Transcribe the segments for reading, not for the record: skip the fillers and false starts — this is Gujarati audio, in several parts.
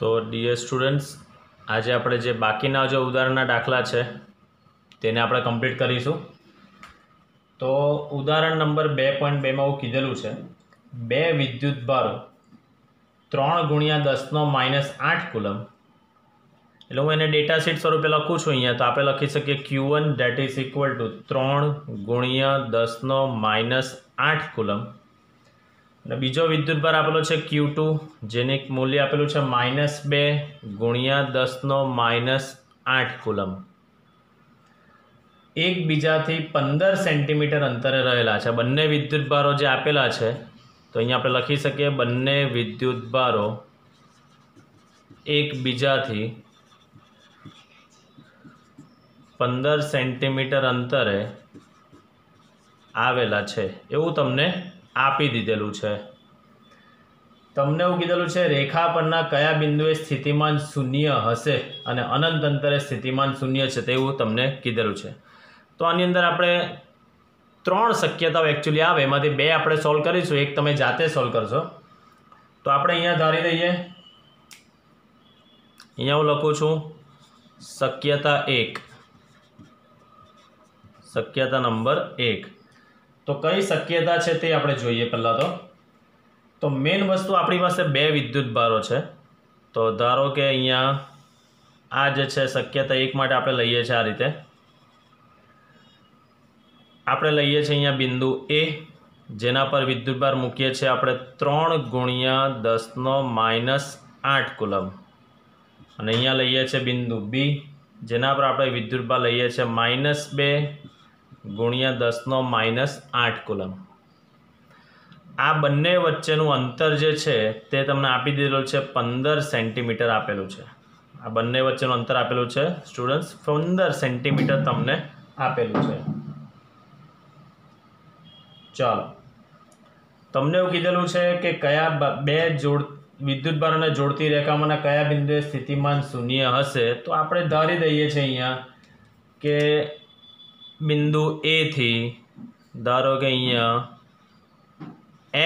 तो डियर स्टूडेंट्स, आज આપણે જે બાકીના જે ઉદાહરણના દાખલા છે તેને આપણે કમ્પ્લીટ કરીશું। તો ઉદાહરણ નંબર 2.2 માં એવું કીધેલું છે, બે વિદ્યુતભારો 3 × 10⁻8 કુલમ, એટલે હું એને ડેટા શીટ સ્વરૂપે લખું છું અહીંયા। તો આપણે લખી શકીએ Q1 that is equal to 3 × 10⁻8 coulomb, અને બીજો વિદ્યુતભાર આપેલો છે Q2 જેને મૂલ્ય આપેલું છે -2 × 10⁻8 કુલમ, એકબીજાથી 15 સેન્ટીમીટર અંતરે રહેલા છે। બંને વિદ્યુતભારો જે આપેલા છે તો અહીંયા આપણે લખી શકીએ બંને વિદ્યુતભારો એકબીજાથી 15 સેન્ટીમીટર અંતરે આવેલા છે એવું તમને આપી દીધેલું છે। તમને એવું કીધેલું છે રેખા પરના કયા બિંદુએ સ્થિતિમાન શૂન્ય હશે અને અનંત અંતરે સ્થિતિમાન શૂન્ય છે તેવું તમને કીધેલું છે। તો આની અંદર આપણે 3 શક્યતાઓ એકચ્યુઅલી આવે, એમાંથી 2 આપણે સોલ્વ કરીશું, એક તમે જાતે સોલ્વ કરશો। તો આપણે અહીંયા ધારી દઈએ, અહીંયા હું લખું છું શક્યતા 1, શક્યતા નંબર 1। તો કઈ શક્યતા છે તે આપણે જોઈએ। પહેલાં તો મેઇન વસ્તુ આપણી પાસે બે વિદ્યુતભારો છે। તો ધારો કે અહીંયા આ જે છે શક્યતા 1 માટે આપણે લઈએ છીએ આ રીતે, આપણે લઈએ છીએ અહીંયા બિંદુ A, જેના પર વિદ્યુતભાર મૂકીએ છીએ આપણે 3 × 10⁻8 કુલમ, અને અહીંયા લઈએ છીએ બિંદુ B, જેના પર આપણે વિદ્યુતભાર લઈએ છીએ -2 × 10⁻8 કુલમ। આ બંને વચ્ચેનું અંતર જે છે તે તમને આપી દીધેલું છે 15 સેન્ટીમીટર આપેલું છે। આ બંને વચ્ચેનું અંતર આપેલું છે સ્ટુડન્ટ્સ 15 સેન્ટીમીટર તમને આપેલું છે। ચાલો, તમને એવું કીધેલું છે કે કયા બે વિદ્યુતભારોને જોડતી રેખામાંના કયા બિંદુએ સ્થિતિમાન શૂન્ય હશે। તો આપણે ધારી દઈએ છીએ અહીંયા કે બિંદુ A થી ધારો કે અહીંયા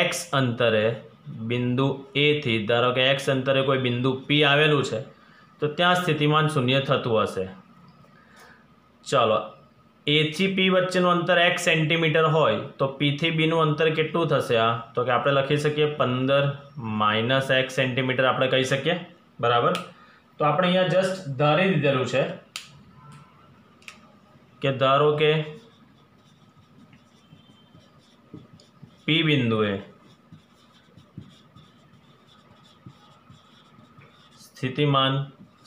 x અંતરે, બિંદુ A થી ધારો કે x અંતરે કોઈ બિંદુ P આવેલું છે તો ત્યાં સ્થિતિમાન શૂન્ય થતું હશે। ચાલો, A થી P વચ્ચેનું અંતર x સેન્ટીમીટર હોય તો P થી B નું અંતર કેટલું થશે? આ તો કે આપણે લખી શકીએ 15 - x સેન્ટીમીટર આપણે કહી શકીએ, બરાબર। તો આપણે અહીંયા જસ્ટ ધારી દીધેલું છે કે ધારો કે P બિંદુએ સ્થિતિમાન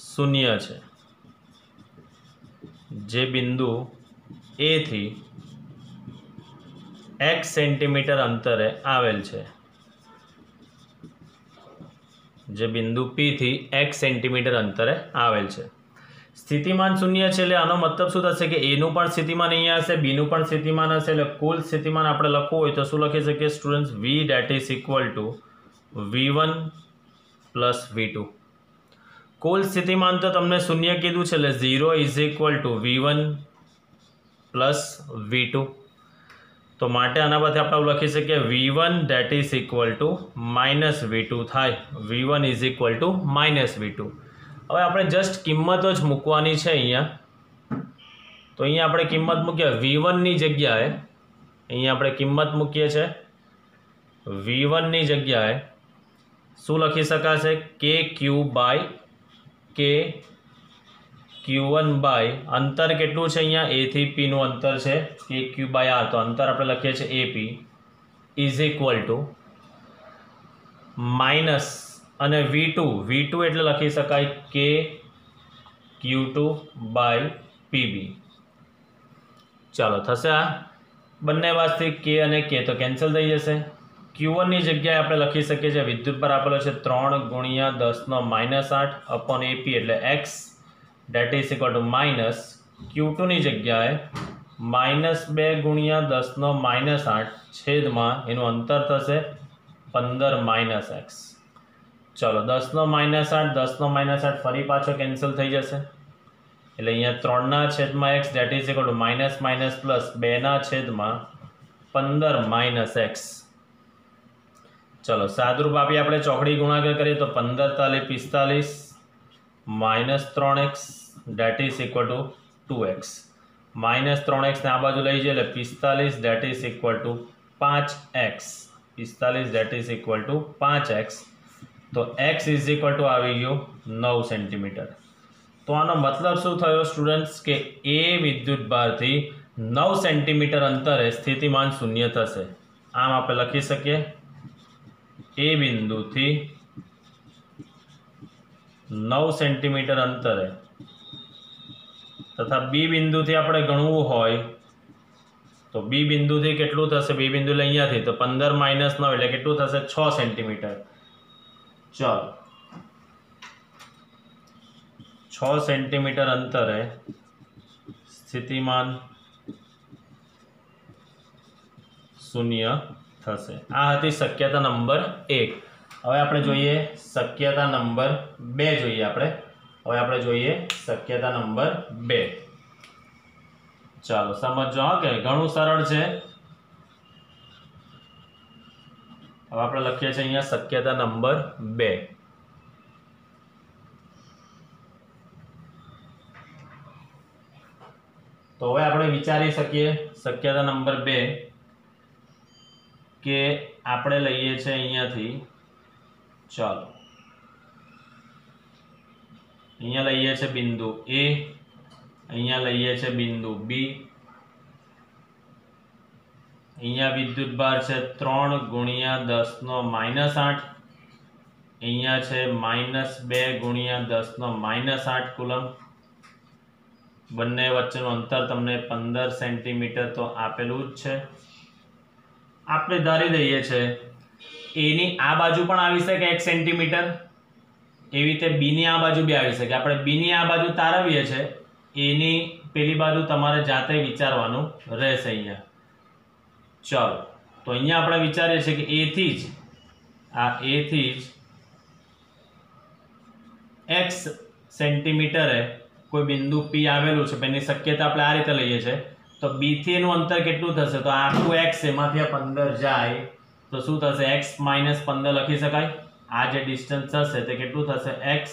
શૂન્ય છે, જે બિંદુ A થી x સેન્ટીમીટર અંતરે આવેલ છે, જે બિંદુ P થી x સેન્ટીમીટર અંતરે આવેલ છે। સ્થિતિમાન શૂન્ય છે એટલે આનો મતલબ શું થશે કે A નું પણ સ્થિતિમાન અહીંયા હશે, B નું પણ સ્થિતિમાન હશે, એટલે કુલ સ્થિતિમાન આપણે લખવું હોય તો શું લખી શકીએ students? V that is equal to V1 plus V2। કુલ સ્થિતિમાન તો તમને શૂન્ય કીધું છે એટલે 0 is equal to V1 plus V2। તો માટે આના પરથી આપણે લખી શકીએ V1 that is equal to -V2 થાય, V1 is equal to -V2। હવે આપણે જસ્ટ કિંમતો જ મૂકવાની છે અહીંયા। તો અહીંયા આપણે કિંમત મૂકીએ V1 ની જગ્યાએ, અહીંયા આપણે કિંમત મૂકીએ છીએ V1 ની જગ્યાએ શું લખી શકાશે? KQ/K Q1 બાય અંતર કેટલું છે અહીંયા A થી P નું અંતર છે KQ/R, તો અંતર આપણે લખીએ છીએ AP is equal two minus અને V2 એટલે લખી શકાય KQ2/PB। ચાલો, થશે આ બંને વાસ્તવિક K અને K તો કેન્સલ થઈ જશે। Q1 ની જગ્યાએ આપણે લખી શકીએ છીએ વિદ્યુતભાર આપેલો છે 3 × 10⁻8 અપોન AP એટલે x that is equal to minus Q2 ની જગ્યાએ -2 × 10⁻8 છેદમાં એનું અંતર થશે 15 - x। ચલો, 10⁻8 10⁻8 ફરી પાછો કેન્સલ થઈ જશે, એટલે અહીંયા 3/x that is equal to minus plus 2/15 - x। चलो सादरूप आपी આપણે ચોકડી ગુણાકાર કરીએ તો 15 તાલી 45 -3x that is equal to 2x -3x ને આ બાજુ લઈ જઈએ એટલે 45 that is equal to 5x 45 that is equal to 5x તો x is equal to આવી ગયું 9 સેન્ટીમીટર। તો આનો મતલબ શું થયો સ્ટુડન્ટ્સ કે એ વિદ્યુત ભારથી 9 સેન્ટીમીટર અંતરે સ્થિતિમાન શૂન્ય થશે। આમ આપણે લખી શકીએ એ બિંદુથી 9 સેન્ટીમીટર અંતરે તથા બી બિંદુથી આપણે ગણવું હોય તો બી બિંદુથી કેટલું થશે? બી બિંદુ એટલે અહીંયાથી તો 15 - 9 એટલે કેટલું થશે? 6 સેન્ટીમીટર। ચાલો 6 સેન્ટીમીટર અંતરે સ્થિતિમાન શૂન્ય થશે। આ હતી શક્યતા નંબર 1। હવે આપણે જોઈએ શક્યતા નંબર 2 જોઈએ આપણે। હવે આપણે જોઈએ શક્યતા નંબર 2। ચાલો સમજો હા કે ઘણું સરળ છે। હવે આપણે લખીએ છીએ અહીંયા શક્યતા નંબર 2। તો હવે આપણે વિચારી શકીએ શક્યતા નંબર 2 કે આપણે લઈએ છીએ અહીંયાથી ચાલો અહીંયા લઈએ છીએ બિંદુ A અહીંયા લઈએ છીએ બિંદુ B અહીંયા વિદ્યુત ભાર છે 3 × 10⁻8 અહીંયા છે -2 × 10⁻8 કુલમ બંને વચ્ચેનું અંતર તમને 15 સેન્ટીમીટર તો આપેલું જ છે। આપણે ધારી દઈએ છે A ની આ બાજુ પણ આવી શકે 1 સેન્ટીમીટર એવી રીતે B ની આ બાજુ બી આવી શકે। આપણે B ની આ બાજુ તારવીએ છે A ની પેલી બાજુ તમારે જાતે વિચારવાનું રહેશે અહીંયા। ચાલો તો અહીંયા આપણે વિચારીએ છીએ કે A થી જ x સેન્ટીમીટરે કોઈ બિંદુ P આવેલું છે એની શક્યતા આપણે આ રીતે લઈએ છે તો B થી એનું અંતર કેટલું થશે? તો આખું x એમાંથી આ 15 જાય તો શું થશે? x - 15 લખી શકાય। આ જે ડિસ્ટન્સ થશે તે કેટલું થશે? x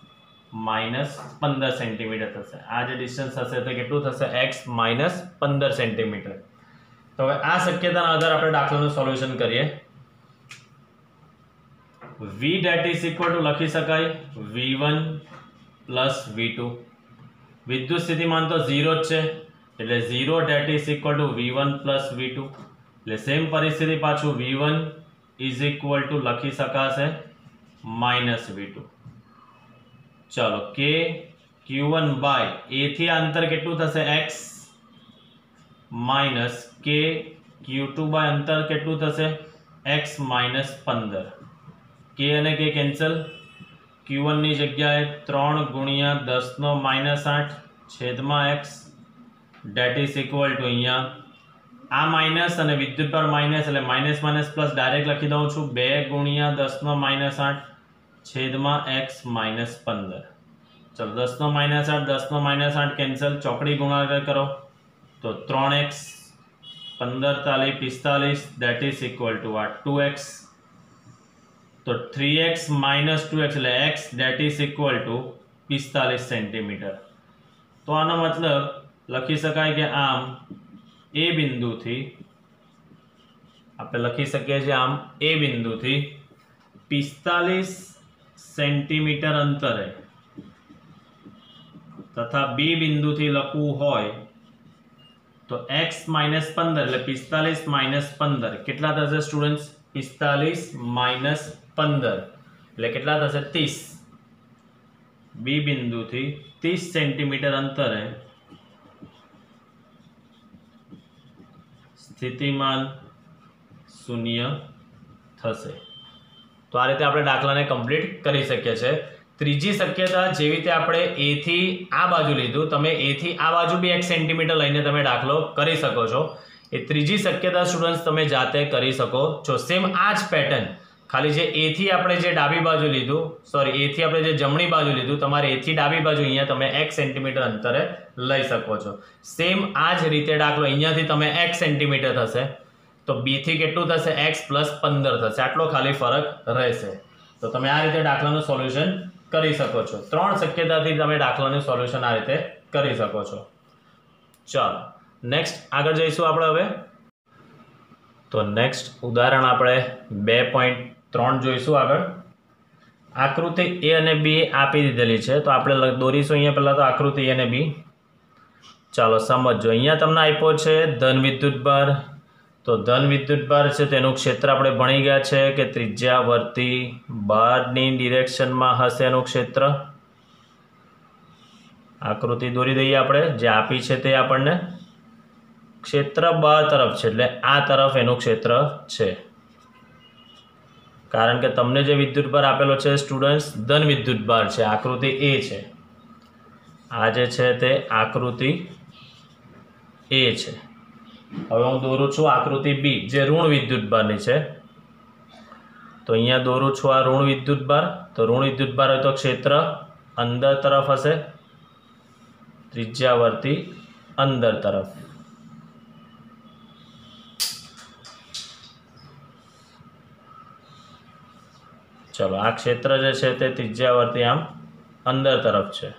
- 15 સેન્ટીમીટર થશે। આ જે ડિસ્ટન્સ થશે તે કેટલું થશે? x - 15 centimetre. તો હવે આ શક્યતાના આધારે આપણે દાખલાનું સોલ્યુશન કરીએ। v that is equal to લખી શકાય v1 + v2 વિદ્યુત સ્થિતિમાન તો 0 જ છે એટલે 0 that is equal to v1 + v2 એટલે સેમ પરિસ્થિતિ પાછું v1 is equal to લખી શકાશે -v2। ચલો k q1 by a થી આ અંતર કેટલું થશે? x minus k q2 by અંતર કેટલું થશે? x - 15 k અને k કેન્સલ q1 ની જગ્યાએ 3 × 10⁻8 છેદમાં x that is equal to અહીંયા આ માઇનસ અને વિદ્યુત ભાર માઇનસ એટલે માઇનસ માઇનસ પ્લસ ડાયરેક્ટ લખી દઉં છું 2 × 10⁻8 છેદમાં x - 15। ચલો 10⁻8 10⁻8 કેન્સલ ચોકડી ગુણાકાર કરો તો 3x 15 તાલી 45 that is equal to આ 2x તો 3x - 2x એટલે x that is equal to 45 centimetre. તો આનો મતલબ લખી શકાય કે આમ એ બિંદુથી આપણે લખી શકીએ છીએ આમ એ બિંદુથી 45 સેન્ટીમીટર અંતરે તથા બી બિંદુથી લખવું હોય તો x - 15 એટલે 45 - 15 કેટલા થશે સ્ટુડન્ટ્સ? 45 - 15 એટલે કેટલા થશે? 30। બી બિંદુથી 30 સેન્ટીમીટર અંતરે સ્થિતિમાન શૂન્ય થશે। તો આ રીતે આપણે દાખલાને કમ્પ્લીટ કરી શકીએ છીએ। ત્રીજી શક્યતા જેવી રીતે આપણે a થી આ બાજુ લીધું તમે a થી આ બાજુ બી 1 સેન્ટીમીટર લઈને તમે દાખલો કરી શકો છો। એ ત્રીજી શક્યતા સ્ટુડન્ટ્સ તમે જાતે કરી શકો છો। સેમ આ જ પેટર્ન ખાલી જે a થી આપણે જે ડાબી બાજુ લીધું સોરી a થી આપણે જે જમણી બાજુ લીધું તમારે a થી ડાબી બાજુ અહીંયા તમે 1 સેન્ટીમીટર અંતરે લઈ શકો છો। સેમ આ જ રીતે દાખલો અહીંયાથી તમે 1 સેન્ટીમીટર થશે તો બી થી કેટલું થશે x + 15 થશે, આટલો ખાલી ફરક રહેશે. તો તમે આ રીતે દાખલાનું સોલ્યુશન કરી શકો છો. 3 શક્યતાથી તમે દાખલાનું સોલ્યુશન આ રીતે કરી શકો છો. ચાલો નેક્સ્ટ આગળ જઈશું આપણે હવે. તો નેક્સ્ટ ઉદાહરણ આપણે 2.3 જોઈશું આગળ. આકૃતિ એ અને બી આપી દીધેલી છે, તો આપણે દોરીશું અહીંયા પહેલાં તો આકૃતિ એ અને બી. ચાલો સમજો, અહીંયા તમને આપ્યો છે ધન વિદ્યુતભાર. તો ધન વિદ્યુતભાર છે તેનું ક્ષેત્ર આપણે ભણી ગયા છે કે ત્રિજ્યાવર્તી બહારની ડિરેક્શનમાં હશે એનું ક્ષેત્ર. આકૃતિ દોરી દઈએ આપણે, જે આપી છે તે આપણને ક્ષેત્ર બહાર તરફ છે એટલે આ તરફ એનું ક્ષેત્ર છે. કારણ કે તમને જે વિદ્યુતભાર આપેલો છે સ્ટુડન્ટ્સ ધન વિદ્યુતભાર છે, આકૃતિ એ છે. આ જે છે તે આકૃતિ એ છે. હવે હું દોરું છું આકૃતિ બી જે ઋણ વિદ્યુતભારની છે. તો અહીંયા દોરું છું આ ઋણ વિદ્યુતભાર. તો ઋણ વિદ્યુતભાર હોય તો ક્ષેત્ર અંદર તરફ હશે, ત્રિજ્યાવર્તી અંદર તરફ. ચલો આ ક્ષેત્ર જે છે તે ત્રિજ્યાવર્તી આમ અંદર તરફ છે.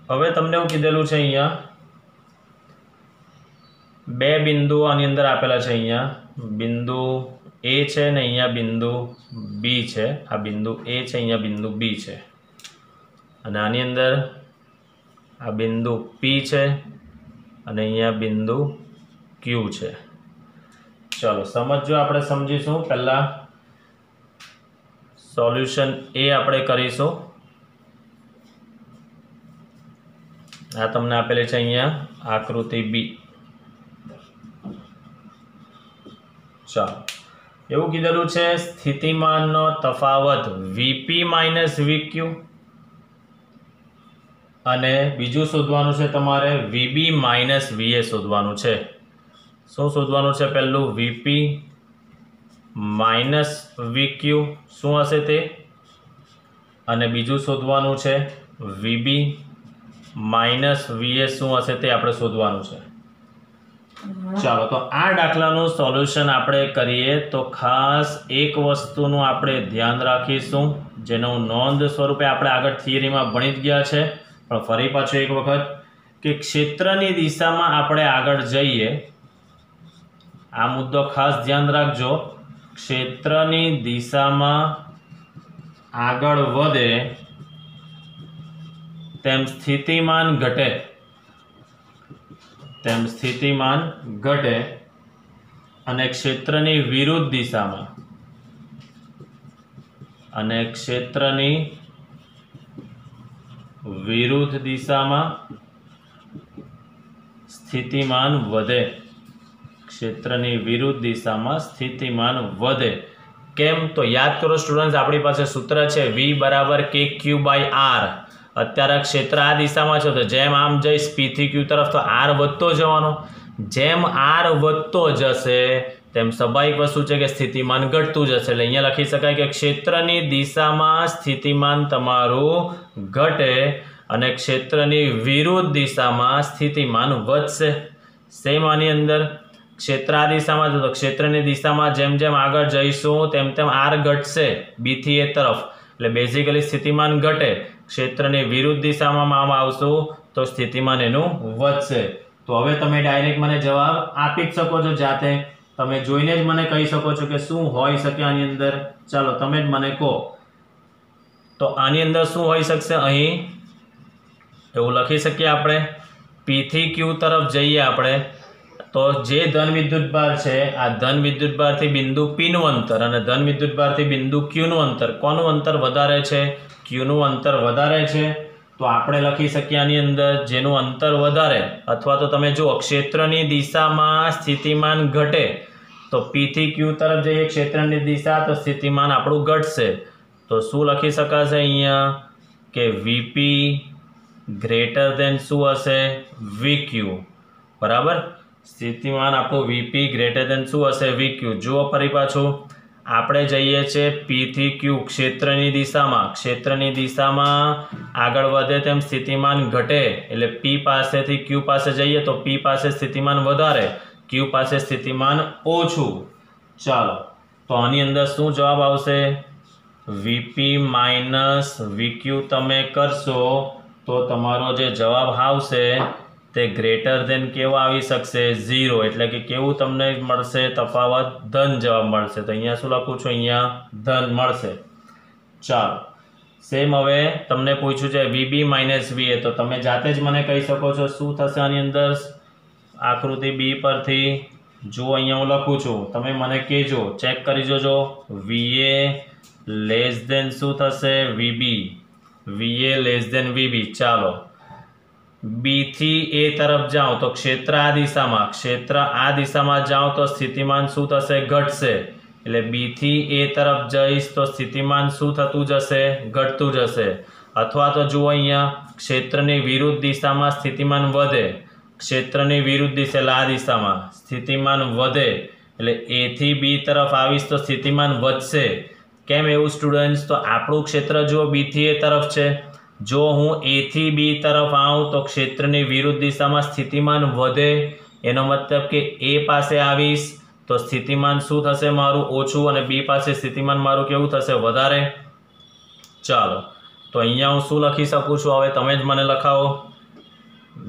હવે તમને એવું કીધેલું છે અહીંયા બે બિંદુઓ આની અંદર આપેલા છે. અહીંયા બિંદુ એ છે ને અહીંયા બિંદુ બી છે. આ બિંદુ એ છે, અહીંયા બિંદુ બી છે, અને આની અંદર આ બિંદુ પી છે અને અહીંયા બિંદુ ક્યુ છે. ચલો સમજો, આપણે સમજીશું. પહેલા સોલ્યુશન એ આપણે કરીશું. આ તમને આપેલી છે અહીંયા આકૃતિ બી. ચાલો એવું કીધેલું છે સ્થિતિમાનનો તફાવત વીપી માઇનસ વીક્યુ, અને બીજું શોધવાનું છે તમારે વીબી માઇનસ વીએ શોધવાનું છે. શું શોધવાનું છે? પહેલું વીપી માઇનસ વીક્યુ શું હશે તે, અને બીજું શોધવાનું છે વીબી માઇનસ વીએ શું હશે તે આપણે શોધવાનું છે. ચાલો તો આ દાખલાનું સોલ્યુશન આપણે કરીએ તો ખાસ એક વસ્તુનું આપણે ધ્યાન રાખીશું, જેનું નોંધ સ્વરૂપે આપણે આગળ થિયરીમાં ભણી જ ગયા છે, પણ ફરી પાછું એક વખત કે ક્ષેત્રની દિશામાં આપણે આગળ જઈએ, આ મુદ્દો ખાસ ધ્યાન રાખજો. ક્ષેત્રની દિશામાં આગળ વધે તેમ સ્થિતિમાન ઘટે, અને ક્ષેત્રની વિરુદ્ધ દિશામાં સ્થિતિમાન વધે. ક્ષેત્રની વિરુદ્ધ દિશામાં સ્થિતિમાન વધે. કેમ? તો યાદ કરો સ્ટુડન્ટ્સ, આપણી પાસે સૂત્ર છે V = KQ/R. અત્યારે ક્ષેત્ર આ દિશામાં છે, તો જેમ આમ જઈશ P થી Q તરફ તો R વધતો જવાનો. જેમ R વધતો જશે તેમ સ્વાભાવિક વસ્તુ છે કે સ્થિતિમાન ઘટતું જશે. એટલે અહીંયા લખી શકાય કે ક્ષેત્રની દિશામાં સ્થિતિમાન તમારું ઘટે અને ક્ષેત્રની વિરુદ્ધ દિશામાં સ્થિતિમાન વધશે. સેમ આની અંદર ક્ષેત્ર આ દિશામાં છે, તો ક્ષેત્રની દિશામાં જેમ જેમ આગળ જઈશું તેમ તેમ R ઘટશે B થી A તરફ, એટલે બેઝિકલી સ્થિતિમાન ઘટે. ક્ષેત્રની વિરુદ્ધ દિશામાં આમ આવશું તો સ્થિતિમાન એનું વધશે. તો હવે તમે ડાયરેક્ટ મને જવાબ આપી જ શકો છો, જાતે તમે જોઈને જ મને કહી શકો છો કે શું હોઈ શકે આની અંદર. ચાલો તમે જ મને કહો. તો આની અંદર શું હોઈ શકશે? અહીં એવું લખી શકીએ આપણે P થી Q તરફ જઈએ આપણે, તો જે ધન વિદ્યુતભાર છે આ ધન વિદ્યુતભારથી બિંદુ P નું અંતર અને ધન વિદ્યુતભારથી બિંદુ Q નું અંતર, કોનું અંતર વધારે છે? Q નું અંતર વધારે છે. તો આપણે લખી શકીએ આની અંદર જેનું અંતર વધારે, અથવા તો તમે જુઓ ક્ષેત્રની દિશામાં સ્થિતિમાન ઘટે તો P થી Q તરફ જઈએ ક્ષેત્રની દિશા, તો સ્થિતિમાન આપણું ઘટશે. તો શું લખી શકાશે અહીંયા કે VP > શું હશે? VQ. બરાબર, સ્થિતિમાન આપણું VP > શું હશે? VQ. જુઓ ફરી પાછું આપણે જઈએ છીએ પી થી ક્યુ ક્ષેત્રની દિશામાં આગળ વધે તેમ સ્થિતિમાન ઘટે એટલે પી પાસેથી ક્યુ પાસે જઈએ તો પી પાસે સ્થિતિમાન વધારે, ક્યુ પાસે સ્થિતિમાન ઓછું. ચાલો તો આની અંદર શું જવાબ આવશે? વીપી માઇનસ વીક્યુ તમે કરશો તો તમારો જે જવાબ આવશે તે ગ્રેટર ધેન કેવો આવી શકશે? 0. એટલે કે કેવું તમને મળશે? તફાવત ધન જવાબ મળશે. તો અહીંયા શું લખું છું? અહીંયા ધન મળશે. ચાલો સેમ હવે તમને પૂછ્યું છે વીબી માઇનસ વીએ, તો તમે જાતે જ મને કહી શકો છો શું થશે આની અંદર? આકૃતિ બી પરથી જો અહીંયા હું લખું છું, તમે મને કહેજો, ચેક કરી જોજો. વીએ લેસ ધેન શું થશે? વીબી. વીએ લેસ ધેન વીબી. ચાલો બી થી એ તરફ જાઓ તો ક્ષેત્ર આ દિશામાં જાઓ તો સ્થિતિમાન શું થશે? ઘટશે. એટલે બી થી એ તરફ જઈશ તો સ્થિતિમાન શું થતું જશે? ઘટતું જશે. અથવા તો જુઓ અહીંયા ક્ષેત્રની વિરુદ્ધ દિશામાં સ્થિતિમાન વધે, ક્ષેત્રની વિરુદ્ધ દિશા એટલે આ દિશામાં સ્થિતિમાન વધે એટલે એ થી બી તરફ આવીશ તો સ્થિતિમાન વધશે. કેમ એવું સ્ટુડન્ટ્સ? તો આપણું ક્ષેત્ર જુઓ બી થી એ તરફ છે, જો હું એ થી બી તરફ આવું તો ક્ષેત્રની વિરુદ્ધ દિશામાં સ્થિતિમાન વધે, એનો મતલબ કે એ પાસે આવીશ તો સ્થિતિમાન શું થશે મારું? ઓછું. અને બી પાસે સ્થિતિમાન મારું કેવું થશે? વધારે. ચાલો તો અહીંયા હું શું લખી શકું છું? હવે તમે જ મને લખાવો.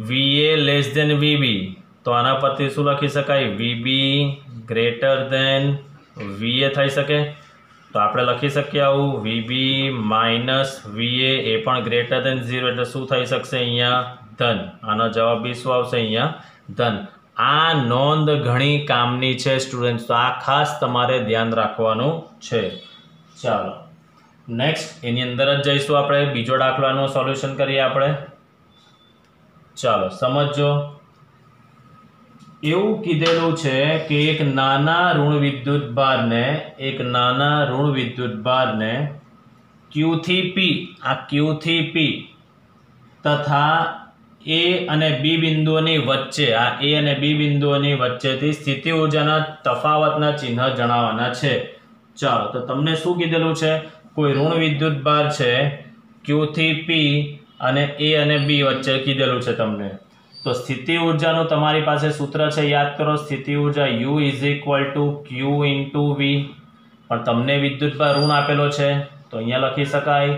વીએ લેસ ધેન વીબી, તો આના પરથી શું લખી શકાય? વીબી ગ્રેટર ધેન વીએ થઈ શકે. તો આપણે લખી શકીએ આવું વીબી માઇનસ વીએ એ પણ ગ્રેટર ધેન 0 એટલે શું થઈ શકશે? અહીંયા ધન. આનો જવાબ બી શું આવશે? અહીંયા ધન. આ નોંધ ઘણી કામની છે સ્ટુડન્ટ્સ, તો આ ખાસ તમારે ધ્યાન રાખવાનું છે. ચાલો નેક્સ્ટ એની અંદર જ જઈશું આપણે. બીજો દાખલાનું સોલ્યુશન કરીએ આપણે. ચાલો સમજો. એવું કીધેલું છે કે એક નાના ઋણ વિદ્યુત ભારને ક્યુ થી પી, આ ક્યુ થી પી તથા એ અને બી બિંદુઓની વચ્ચે, આ એ અને બી બિંદુઓની વચ્ચેથી સ્થિતિ ઊર્જાના તફાવતના ચિહ્ન જણાવવાના છે. ચાલો તો તમને શું કીધેલું છે? કોઈ ઋણ વિદ્યુત ભાર છે ક્યુ થી પી અને એ અને બી વચ્ચે કીધેલું છે તમને. તો સ્થિતિ ઊર્જાનું તમારી પાસે સૂત્ર છે, યાદ કરો. સ્થિતિ ઊર્જા U = Q × V. પણ તમને વિદ્યુતભાર ઋણ આપેલો છે તો અહીંયા લખી શકાય.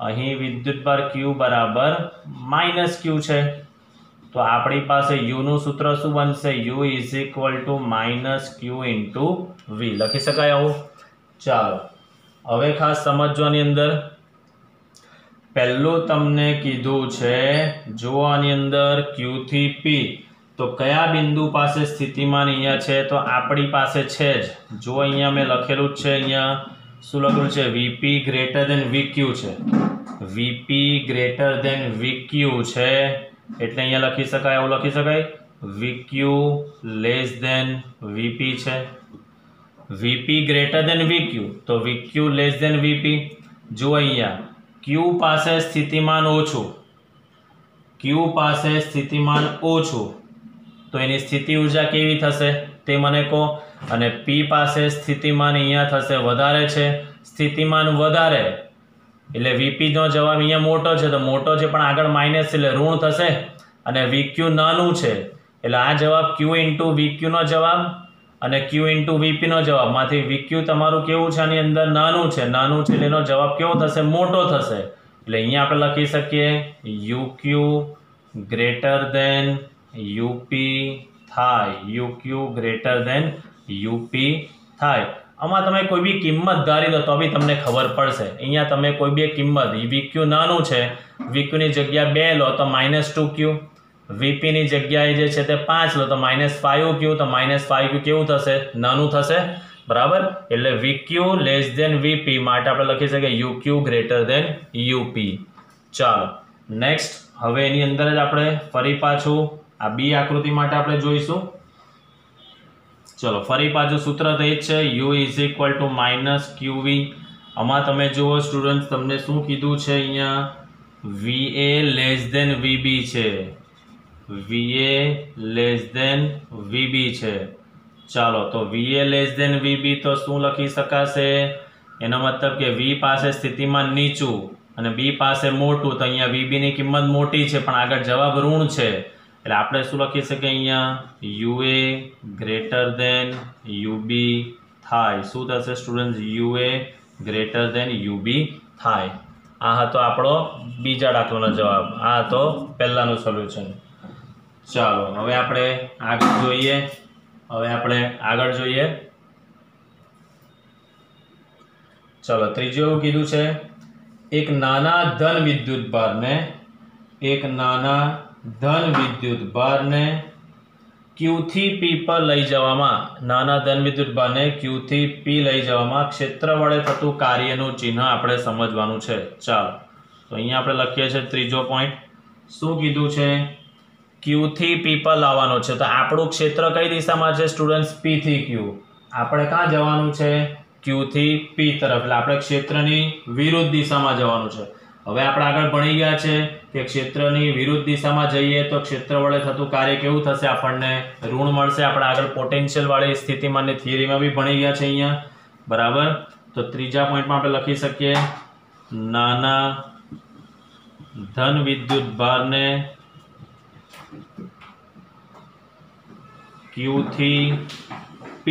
અહીં વિદ્યુતભાર Q બરાબર -Q છે. તો આપણી પાસે U નું સૂત્ર શું બનશે? U = -Q × V લખી શકાય આવું. ચાલો હવે ખાસ સમજવાની અંદર પહેલું તમને કીધું છે, જો આની અંદર Q થી P, તો કયા બિંદુ પાસે સ્થિતિમાન અહીંયા છે? તો આપણી પાસે છે જ, જો અહીંયા મેં લખેલું જ છે. અહીંયા શું લખેલું છે? VP ગ્રેટર ધેન VQ છે. VP ગ્રેટર ધેન VQ છે એટલે અહીંયા લખી શકાય, આવું લખી શકાય VQ લેસ ધેન VP છે. VP ગ્રેટર ધેન VQ, તો VQ લેસ ધેન VP. જો અહીંયા Q પાસે સ્થિતિમાન ઓછું તો એની સ્થિતિ ઊર્જા કેવી થશે તે મને કહો. અને P પાસે સ્થિતિમાન અહીંયા થશે વધારે છે, સ્થિતિમાન વધારે એટલે VP નો જવાબ અહીંયા મોટો છે, તો મોટો છે પણ આગળ માઇનસ એટલે ઋણ થશે. અને VQ નાનું છે એટલે આ જવાબ Q × VQ નો જવાબ અને Q × VP નો જવાબ માંથી VQ તમારું કેવું છે? આની અંદર નાનું છે એટલે એનો જવાબ કેવો થશે? મોટો થશે. એટલે અહીંયા આપણે લખી શકીએ UQ ગ્રેટર ધેન UP થાય. UQ ગ્રેટર ધેન UP થાય. આમાં તમે કોઈ બી કિંમત ધારી દો તો બી તમને ખબર પડશે. અહીંયા તમે કોઈ બી કિંમત, VQ નાનું છે, VQ ની જગ્યા 2 લો તો -2Q, VP ની જગ્યાએ જે છે તે 5 લો તો -5Q, તો -5Q કેવું થશે? નાનું થશે. બરાબર. એટલે VQ લેસ ધેન VP માટે આપણે લખી શકીએ UQ ગ્રેટર ધેન UP. ચાલો નેક્સ્ટ હવે એની અંદર જ આપણે ફરી પાછું આ બી આકૃતિ માટે આપણે જોઈશું. ચલો ફરી પાછું સૂત્ર તો એ જ છે, U = -QV. આમાં તમે જુઓ સ્ટુડન્ટ, તમને શું કીધું છે? અહીંયા VA લેસ ધેન VB છે, VA લેસ ધેન VB છે. ચાલો તો VA લેસ દેન VB તો શું લખી શકાશે? એનો મતલબ કે V પાસે સ્થિતિમાન નીચું અને B પાસે મોટું, તો અહીંયા VB ની કિંમત મોટી છે પણ આગળ જવાબ ઋણ છે, એટલે આપણે શું લખી શકીએ અહીંયા UA ગ્રેટર દેન UB થાય. શું થશે student? UA greater than UB થાય. આ હતો આપણો બીજા દાખલાનો જવાબ, આ હતો પહેલાનું સોલ્યુશન. ચાલો હવે આપણે આગળ જોઈએ. ચલો ત્રીજું એવું કીધું છે, એક નાના ધન વિદ્યુત ભારને Q થી P પર લઈ જવામાં, નાના ધન વિદ્યુત ભારને Q થી P લઈ જવામાં ક્ષેત્ર વડે થતું કાર્યનું ચિહ્ન આપણે સમજવાનું છે. ચાલો તો અહીંયા આપણે લખીએ છીએ ત્રીજો પોઈન્ટ. શું કીધું છે? Q થી P પર લાવવાનો છે, તો આપણું ક્ષેત્ર કઈ દિશામાં છે સ્ટુડન્ટ્સ? P થી Q. આપણે ક્યાં જવાનું છે? Q થી P તરફ, એટલે આપણે ક્ષેત્રની વિરુદ્ધ દિશામાં જવાનું છે. હવે આપણે આગળ ભણી ગયા છે કે ક્ષેત્રની વિરુદ્ધ દિશામાં જઈએ તો ક્ષેત્ર વડે થતું કાર્ય કેવું થશે? આપણને ઋણ મળશે. આપણે આગળ પોટેન્શિયલ વાળી સ્થિતિમાનની થિયરીમાં બી ભણી ગયા છે અહીંયા, બરાબર. તો ત્રીજા પોઈન્ટમાં આપણે લખી શકીએ, નાના ધન વિદ્યુત ભારને Q થી P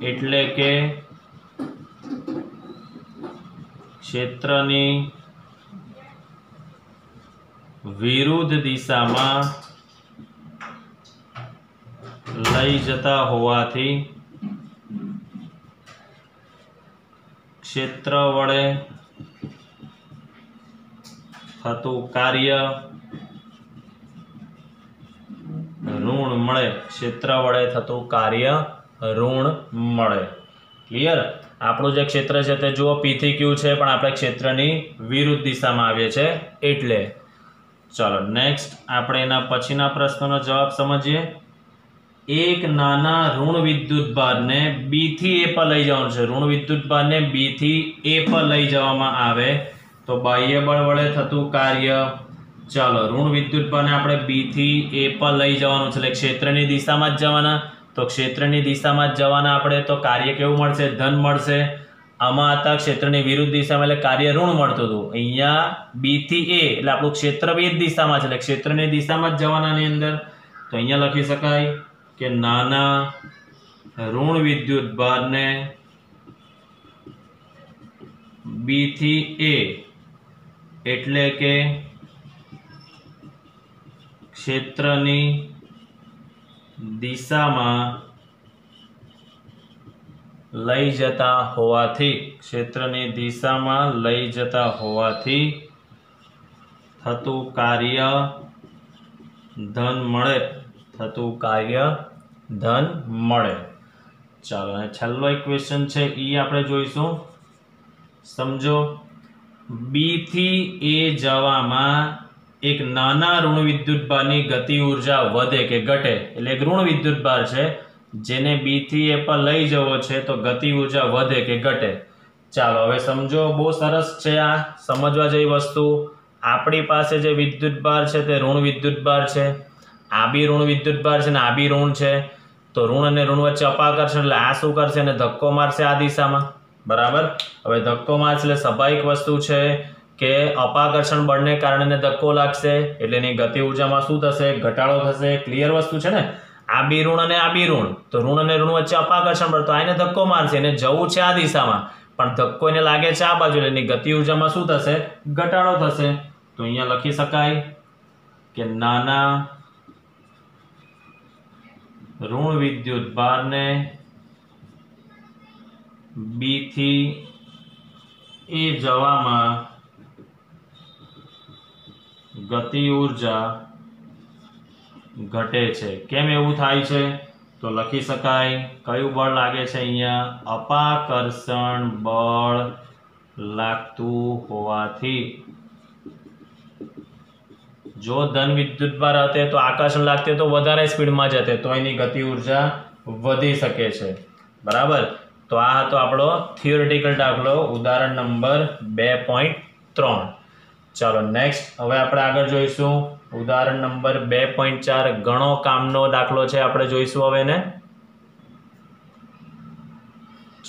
એટલે કે ક્ષેત્રની વિરુદ્ધ દિશામાં લઈ જતા હોવાથી ક્ષેત્ર વડે થતું કાર્ય ઋણ મળે. ક્ષેત્ર વડે થતું કાર્ય ઋણ મળે. ક્લિયર? આપણું જે ક્ષેત્ર છે તે જુઓ P થી Q છે, પણ આપણે ક્ષેત્રની વિરુદ્ધ દિશામાં આવીએ છીએ એટલે. ચાલો નેક્સ્ટ આપણે એના પછીના પ્રશ્નનો જવાબ સમજીએ. એક નાના ઋણ વિદ્યુત ભારને B થી A પર લઈ જવાનું છે. ઋણ વિદ્યુત ભારને B થી A પર લઈ જવામાં આવે તો બાહ્ય બળ વડે થતું કાર્ય. ચાલો ઋણ વિદ્યુત ભારને આપણે B થી A પર લઈ જવાનું છે, એટલે ક્ષેત્રની દિશામાં જ જવાના. તો ક્ષેત્રની દિશામાં જ જવાના આપણે, તો કાર્ય કેવું મળશે? ધન મળશે. આમાં હતા ક્ષેત્રની વિરુદ્ધ દિશામાં એટલે કાર્ય ઋણ મળતું હતું. અહીંયા B થી A એટલે આપણું ક્ષેત્ર બે જ દિશામાં છે, એટલે ક્ષેત્રની દિશામાં જ જવાનાની અંદર. તો અહીંયા લખી શકાય કે નાના ઋણ વિદ્યુત ભારને B થી A એટલે કે ક્ષેત્રની દિશામાં લઈ જતા હોવાથી થતું કાર્ય ધન મળે. ચાલો અને છેલ્લો એક ક્વેશ્ચન છે એ આપણે જોઈશું. સમજો B થી A જવામાં એક નાના ઋણ વિદ્યુત ભારની ગતિ ઉર્જા વધે કે ઘટે, એટલે એક ઋણ વિદ્યુત ભાર છે જેને B થી A પર લઈ જવો છે, તો ગતિ ઉર્જા વધે કે ઘટે. ચાલો હવે સમજો, બહુ સરસ છે આ સમજવા જેવી વસ્તુ. આપણી પાસે જે વિદ્યુત ભાર છે તે ઋણ વિદ્યુત ભાર છે, આ બી ઋણ વિદ્યુત ભાર છે ને આ બી ઋણ છે. તો ઋણ અને ઋણ વચ્ચે અપાકર્ષણ, એટલે આ શું કરશે? અને ધક્કો મારશે આ દિશામાં, બરાબર. હવે ધક્કો મારશે એટલે સ્વાભાવિક વસ્તુ છે કે અપાકર્ષણ બળને કારણે ધક્કો લાગશે, એટલે એની ગતિ ઉર્જામાં શું થશે? ઘટાડો થશે. ક્લિયર વસ્તુ છે ને? આ બી ઋણ અને આ બી ઋણ, તો ઋણ અને ઋણ વચ્ચે અપાકર્ષણ બળ, તો આને ધક્કો મારશે, એને જવું છે આ દિશામાં પણ ધક્કો એને લાગે છે આ બાજુ, એટલે એની ગતિ ઉર્જામાં શું થશે? ઘટાડો થશે. તો અહીંયા લખી શકાય કે નાના ઋણ વિદ્યુત ભારને B થી A જવામાં ગતિ ઉર્જા ઘટે છે. કેમ એવું થાય છે? તો લખી શકાય કયું બળ લાગે છે અહીંયા? અપાકર્ષણ બળ લાગતું હોવાથી. જો ધન વિદ્યુત ભાર હતે તો આકર્ષણ લાગતે તો વધારે સ્પીડમાં જતે, તો એની ગતિ ઉર્જા વધી શકે છે, બરાબર. તો આ હતો આપણો થિયોરેટિકલ દાખલો, ઉદાહરણ નંબર 2.3. ચાલો નેક્સ્ટ હવે આપણે આગળ જોઈશું ઉદાહરણ નંબર 2.4. ઘણો કામનો દાખલો છે, આપણે જોઈશું હવે ને.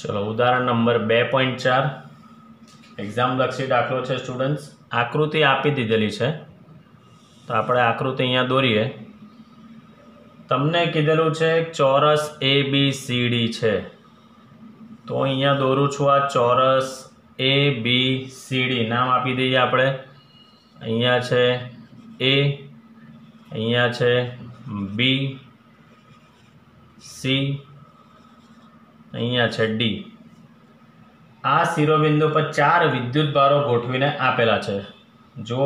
चलो उदाहरण नंबर 2.4 एक्जामलक्षी दाखलो है स्टूडेंट्स। आकृति आपी दीधेली है तो આપણે આકૃતિ અહીંયા દોરીએ। તમને કીધેલું છે ચોરસ ABCD છે તો અહીંયા દોરું છું આ ચોરસ ABCD નામ આપી દઈએ આપણે। અહીંયા છે A, અહીંયા છે B, C, અહીંયા છે D। આ શિરોબિંદુ પર 4 વિદ્યુત ભારો ગોઠવીને આપેલા છે। જો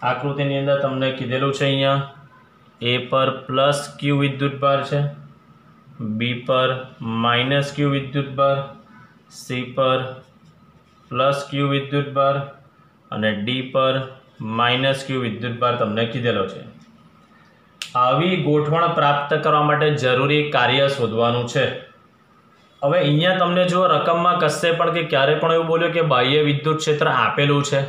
આકૃતિની અંદર તમને કીધેલું છે અહીંયા A પર +Q વિદ્યુત ભાર છે, B પર -Q વિદ્યુત ભાર, C પર +Q વિદ્યુત ભાર અને D પર -Q વિદ્યુત ભાર તમને કીધેલો છે। આવી ગોઠવણ પ્રાપ્ત કરવા માટે જરૂરી કાર્ય શોધવાનું છે। હવે અહીંયા તમને જો રકમમાં કશે પણ કે ક્યારે પણ એવું બોલ્યો કે બાહ્ય વિદ્યુત ક્ષેત્ર આપેલું છે,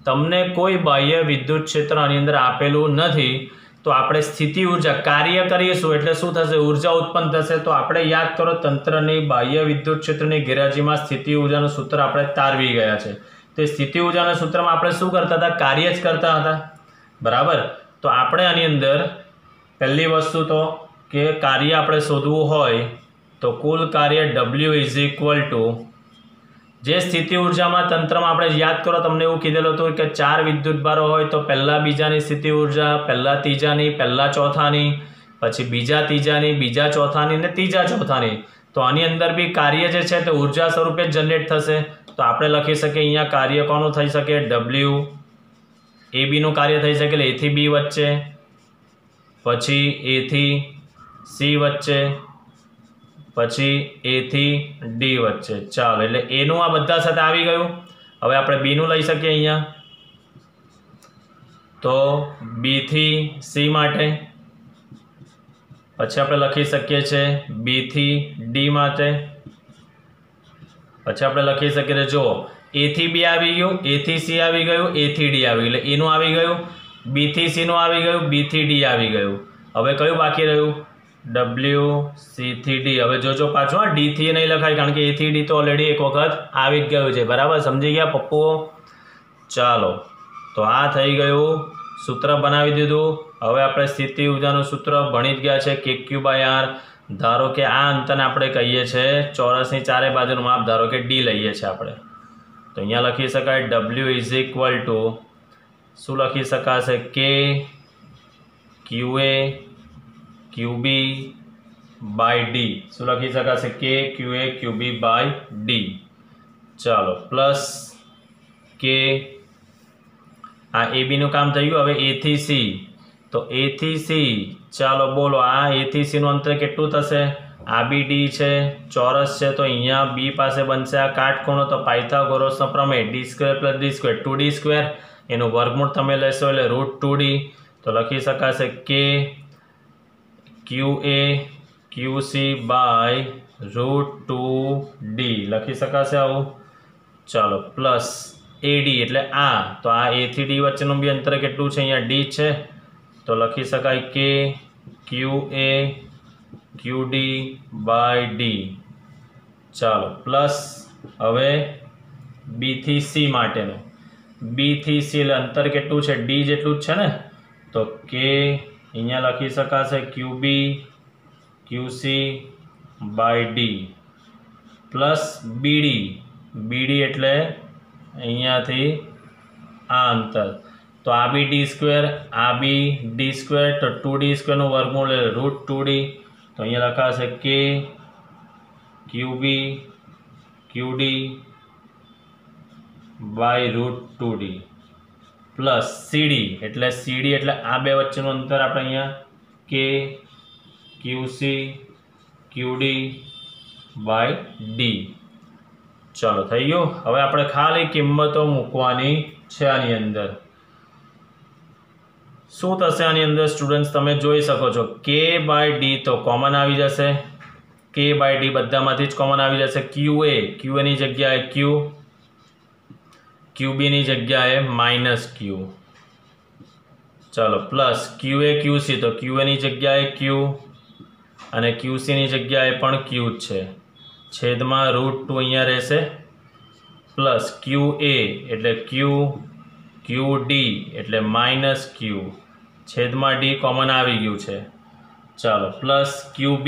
તમને કોઈ બાહ્ય વિદ્યુત ક્ષેત્ર આની અંદર આપેલું નથી તો આપણે સ્થિતિ ઊર્જા કાર્ય કરીશું એટલે શું થશે, ઊર્જા ઉત્પન્ન થશે। તો આપણે યાદ કરો તંત્રની બાહ્ય વિદ્યુત ક્ષેત્રની ગેરહાજરીમાં સ્થિતિ ઊર્જાનું સૂત્ર આપણે તારવી ગયા છે। તો સ્થિતિ ઊર્જાના સૂત્રમાં આપણે શું કરતા હતા, કાર્ય જ કરતા હતા, બરાબર। તો આપણે આની અંદર પહેલી વસ્તુ તો કે કાર્ય આપણે શોધવું હોય તો કુલ કાર્ય W = જે સ્થિતિ ઊર્જામાં તંત્રમાં આપણે યાદ કરો તમને એવું કીધેલું હતું કે 4 વિદ્યુત ભારો હોય તો પહેલા બીજાની સ્થિતિ ઊર્જા, પહેલા ત્રીજાની, પહેલા ચોથાની, પછી બીજા ત્રીજાની, બીજા ચોથાની ને ત્રીજા ચોથાની। તો આની અંદર બી કાર્ય જે છે તે ઊર્જા સ્વરૂપે જ જનરેટ થશે। તો આપણે લખી શકીએ અહીંયા કાર્ય કોનું થઈ શકે, W AB નું કાર્ય થઈ શકે એટલે A થી B વચ્ચે, પછી A થી C વચ્ચે, પછી A થી D વચ્ચે। ચાલો એટલે A નું આ બધા સાથે આવી ગયું। હવે આપણે B નું લઈ શકીએ અહીંયા તો B થી C માટે, પછી આપણે લખી શકીએ છીએ B થી D માટે, પછી આપણે લખી શકીએ જો A થી B આવી ગયું, A થી C આવી ગયું, A થી D આવી ગયું એટલે A નું આવી ગયું, B થી C નું આવી ગયું, B થી D આવી ગયું। હવે કયું બાકી રહ્યું, W C થી D। હવે જોજો પાછું D થી નહીં લખાય કારણ કે A થી D તો ઓલરેડી એક વખત આવી જ ગયું છે, બરાબર, સમજી ગયા પપ્પુઓ? ચાલો તો આ થઈ ગયું, સૂત્ર બનાવી દીધું। હવે આપણે સ્થિતિ ઊર્જાનું સૂત્ર ભણી જ ગયા છે KQ/R। ધારો કે આ અંતરને આપણે કહીએ છીએ ચોરસની ચારે બાજુનું માપ, ધારો કે D લઈએ છીએ આપણે તો અહીંયા લખી શકાય W = શું લખી શકાશે, K QA QB/D। શું લખી શકાશે, K QA QB/D। ચાલો પ્લસ K આ AB નું કામ થઈ ગયું। હવે A થી C તો A થી C ચાલો બોલો આ A થી C નું અંતર કેટલું થશે, આ બી D છે, ચોરસ છે તો અહીંયા B પાસે બનશે આ કાટખૂણો તો પાયથાગોરસનો પ્રમેય D² + D², 2D², એનું વર્ગમૂળ તમે લેશો એટલે √2D। તો લખી શકાશે K QA QC/√2D લખી શકાશે આવું। ચાલો પ્લસ AD એટલે આ તો આ A થી D વચ્ચેનું બી અંતર કેટલું છે, અહીંયા D છે તો લખી શકાય K QA QD/D। ચાલો પ્લસ હવે B થી C માટેનું, B થી C અંતર કેટલું છે, D જેટલું જ છે ને તો K અહીંયા લખી શકાશે QB QC/D પ્લસ BD એટલે અહીંયાથી આ અંતર તો આ બી D², આ બી D² તો 2D² નું વર્ગમૂળ એટલે √2D। તો અહીંયા લખાશે K QB QD/√2D plus CD એટલે આ બે વચ્ચેનું અંતર આપણે અહીંયા K QC QD/D। ચાલો થઈ ગયું। હવે આપણે ખાલી કિંમતો મૂકવાની છે આની અંદર। શું થશે આની અંદર સ્ટુડન્ટ્સ તમે જોઈ શકો છો K/D તો કોમન આવી જશે, K/D બધામાંથી જ કોમન આવી જશે। QA ની જગ્યાએ Q, QB ની જગ્યાએ -Q। ચાલો પ્લસ QA QC તો QA ની જગ્યાએ Q અને QC ની જગ્યાએ પણ Q જ છે છેદમાં √2 અહીંયા રહેશે પ્લસ QA એટલે Q, QD એટલે -Q, છેદમાં D કોમન આવી ગયું છે. ચાલો પ્લસ QB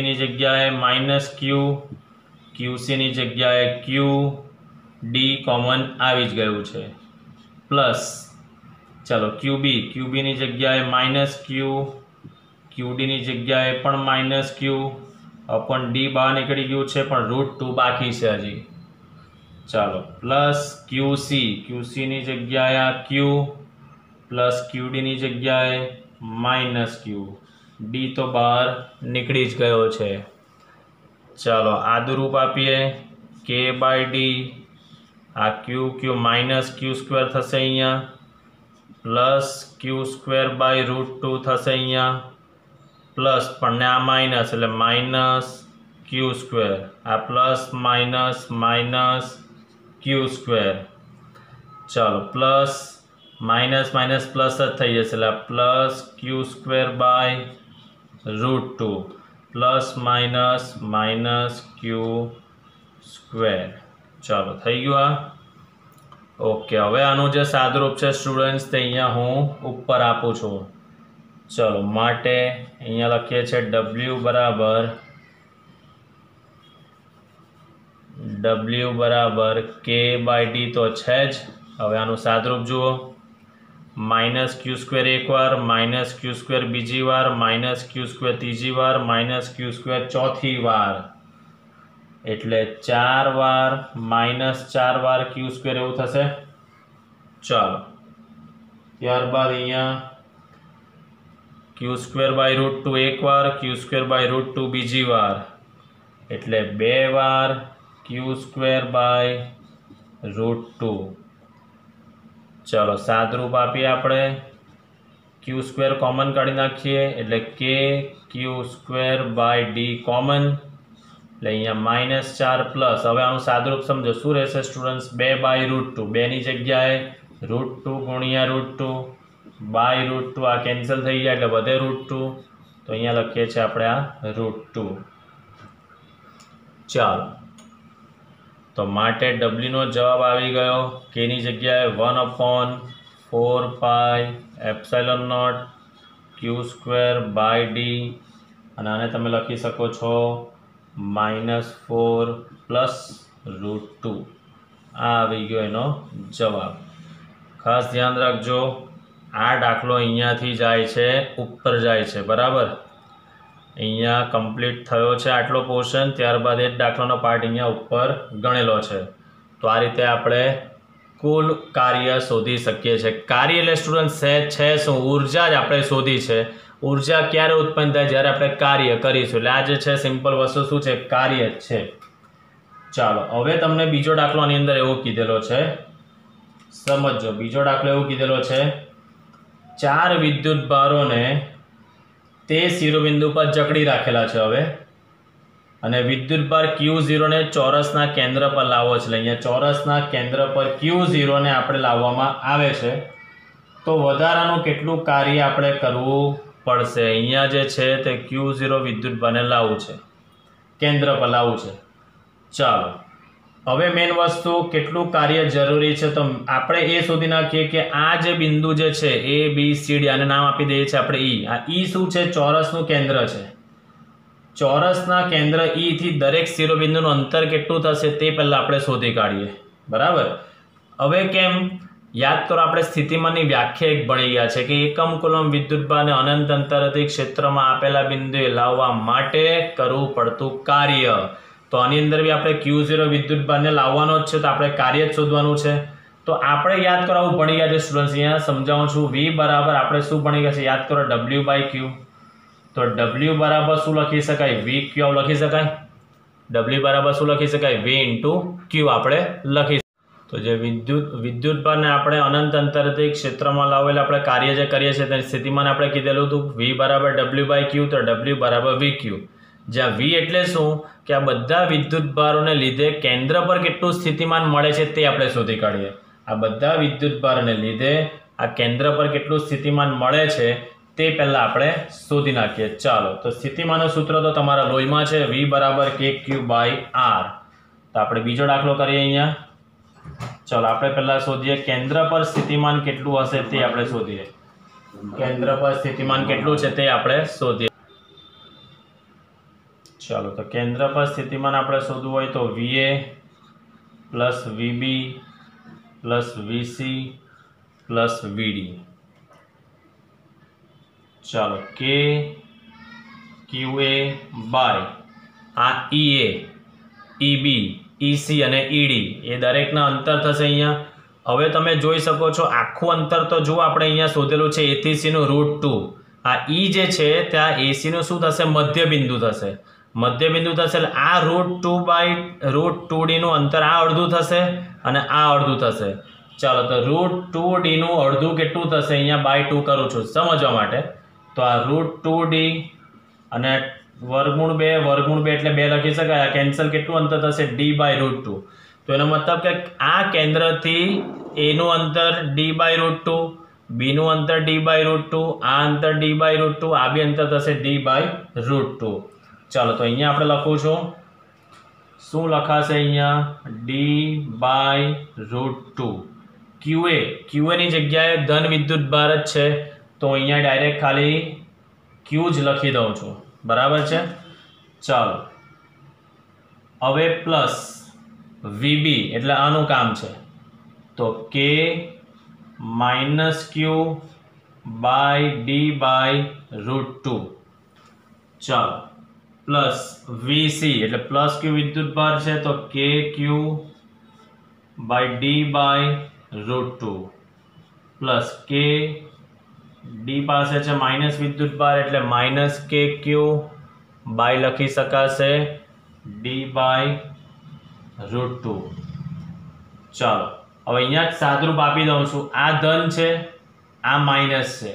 ની જગ્યાએ -Q, QC ની જગ્યાએ Q, D કોમન આવી જ ગયું છે પ્લસ ચાલો QB ની જગ્યાએ -Q, QD ની જગ્યાએ પણ -Q અપોન D બહાર નીકળી ગયું છે પણ √2 બાકી છે હજી. ચાલો પ્લસ QC ની જગ્યાએ આ Q પ્લસ QD ની જગ્યાએ -Q, D તો બહાર નીકળી જ ગયો છે. ચાલો આદુરૂપ આપીએ K/D, આ Q -Q² થશે અહીંયા પ્લસ Q² √2 થશે અહીંયા પ્લસ પણ આ માઇનસ એટલે -Q², આ પ્લસ -Q². ચાલો પ્લસ માઇનસ પ્લસ જ થઈ જશે એટલે પ્લસ Q² પ્લસ -Q². ચાલો થઈ ગયું આ. ઓકે, હવે આનું જે સાદુરૂપ છે સ્ટુડન્ટ્સ તે અહીંયા હું ઉપર આપું છું. ચલો માટે અહીંયા લખીએ છીએ W બરાબર K/D તો છે જ. હવે આનું સાદુરૂપ જુઓ, -Q² એક વાર, -Q² બીજી વાર, -Q² ત્રીજી વાર, -Q² ચોથી વાર, એટલે 4 વાર -4 વાર Q² એવું થશે. ચાલો ત્યારબાદ અહીંયા Q²/√2 એક વાર, Q²/√2 બીજી વાર, એટલે 2 વાર Q²/√2. ચાલો સાદરૂપ આપીએ આપણે, Q² કોમન કાઢી નાખીએ એટલે Q²/D કોમન, એટલે અહીંયા -4 પ્લસ. હવે આનું સાદુરૂપ સમજો શું રહેશે સ્ટુડન્ટ્સ, 2/√2, 2 ની જગ્યાએ √2 ગુણ્યા √2 /√2, આ કેન્સલ થઈ જાય એટલે વધે √2, તો અહીંયા લખીએ છીએ આપણે આ √2. ચાલો તો માટે W નો જવાબ આવી ગયો K ની જગ્યાએ 1/4πε0 Q²/D, અને આને તમે લખી શકો છો -4 પ્લસ √2. આ આવી ગયો એનો જવાબ. ખાસ ધ્યાન રાખજો, આ દાખલો અહીંયાથી જાય છે ઉપર જાય છે, બરાબર. અહીંયા કમ્પ્લીટ થયો છે આટલો પોર્શન, ત્યારબાદ એ જ દાખલાનો પાર્ટ અહીંયા ઉપર ગણેલો છે. તો આ રીતે આપણે કુલ કાર્ય શોધી શકીએ છીએ. કાર્ય એટલે સ્ટુડન્ટ છે શું, ઉર્જા જ આપણે શોધી છે. ઉર્જા ક્યારે ઉત્પન્ન થાય, જ્યારે આપણે કાર્ય કરીશું. એટલે આ જે છે સિમ્પલ વસ્તુ શું છે, કાર્ય જ છે. ચાલો હવે તમને બીજો દાખલો આની અંદર એવો કીધેલો છે, સમજો. બીજો દાખલો એવો કીધેલો છે, 4 વિદ્યુત ભારોને તે શિરોબિંદુ પર જકડી રાખેલા છે હવે, અને વિદ્યુત ભાર Q0 ને ચોરસના કેન્દ્ર પર લાવવો છે. અહીંયા ચોરસના કેન્દ્ર પર Q0 ને આપણે લાવવામાં આવે છે, તો વધારાનું કેટલું કાર્ય આપણે કરવું પડશે. અહીંયા જે છે તે Q0 વિદ્યુત ભારને લાવવું છે, કેન્દ્ર પર લાવવું છે. ચાલો હવે મેઇન વસ્તુ કેટલું કાર્ય જરૂરી છે, તો આપણે એ શોધી નાખીએ કે આ જે બિંદુ જે છે ABCD, આને નામ આપી દઈએ છીએ આપણે E. આ E શું છે, ચોરસનું કેન્દ્ર છે. ચોરસના કેન્દ્ર E થી દરેક શિરોબિંદુનું અંતર કેટલું થશે તે પહેલાં આપણે શોધી કાઢીએ, બરાબર. હવે કેમ, યાદ કરો આપણે સ્થિતિમાનની વ્યાખ્યા એક ભણી ગયા છે કે એકમ કુલમ વિદ્યુતભારને અનંત અંતરથી ક્ષેત્રમાં આપેલા બિંદુએ લાવવા માટે કરવું પડતું કાર્ય. તો આની અંદર બી આપણે Q0 વિદ્યુતભારને લાવવાનો જ છે, તો આપણે કાર્ય જ શોધવાનું છે. તો આપણે યાદ કરો આવું ભણી ગયા છે સ્ટુડન્ટ્સ, અહીંયા સમજાવું છું. V બરાબર આપણે શું ભણી ગયા છે, યાદ કરો W/Q. તો W બરાબર શું લખી શકાય, VQ લખી શકાય. W બરાબર શું લખી શકાય, V × Q આપણે લખી. તો જે વિદ્યુતભારને આપણે અનંત અંતરથી ક્ષેત્રમાં લાવેલા આપણે કાર્ય જે કરીએ છીએ તેની સ્થિતિમાન આપણે કીધેલું હતું V બરાબર W/Q, તો W બરાબર VQ. જ્યાં V એટલે શું કે આ બધા વિદ્યુતભારોને લીધે કેન્દ્ર પર કેટલું સ્થિતિમાન મળે છે તે આપણે શોધી કાઢીએ. આ બધા વિદ્યુતભારને લીધે આ કેન્દ્ર પર કેટલું સ્થિતિમાન મળે છે તે પહેલાં આપણે શોધી નાખીએ. ચાલો, તો સ્થિતિમાનનું સૂત્ર તો તમારા લોહીમાં છે, V બરાબર KQ/R. તો આપણે બીજો દાખલો કરીએ અહીંયા. ચાલો, આપણે પહેલાં શોધીએ કેન્દ્ર પર સ્થિતિમાન કેટલું હશે તે આપણે શોધીએ. કેન્દ્ર પર સ્થિતિમાન કેટલું છે તે આપણે શોધીએ. ચાલો, તો કેન્દ્ર પર સ્થિતિમાન આપણે શોધવું હોય તો VA plus VB plus VC plus VD. ચાલો, QA બાય આ EA, EB, EC અને ED એ દરેકના અંતર થશે અહીંયા. હવે તમે જોઈ શકો છો આખું અંતર તો જો આપણે અહીંયા શોધેલું છે A થી C નું √2. આ E જે છે ત્યાં AC નું શું થશે? મધ્ય બિંદુ થશે. મધ્ય બિંદુ થશે એટલે આ √2/√2D નું અંતર આ અડધું થશે અને આ અડધું થશે. ચાલો, તો √2D નું અડધું કેટલું થશે? અહીંયા /2 કરું છું સમજવા માટે. તો આ √2D અને વર્ગમૂળ 2 એટલે 2 લખી શકાય. કેન્સલ કેટલું અંતર થશે? D/√2. તો એનો મતલબ કે આ કેન્દ્રથી A નું અંતર D/√2, B નું અંતર D/√2, આ અંતર D/√2, આ બી અંતર થશે D/√2. ચાલો, તો અહીંયા આપણે લખું છું, શું લખાશે અહીંયા? D/√2. QA ની જગ્યાએ ધન વિદ્યુતભાર જ છે તો અહીંયા ડાયરેક્ટ ખાલી Q જ લખી દઉં છું. બરાબર છે. ચાલો, હવે પ્લસ VB એટલે આનું કામ છે તો K - Q/D/√2. ચાલો, પ્લસ VC એટલે પ્લસ Q વિદ્યુતભાર છે તો KQ/D/√2 પ્લસ K D પાસે છે માઇનસ વિદ્યુતભાર એટલે -KQ બાય લખી શકાશે D/√2. ચાલો, હવે અહીંયા જ સાદરૂપ આપી દઉં છું. આ ધન છે, આ માઇનસ છે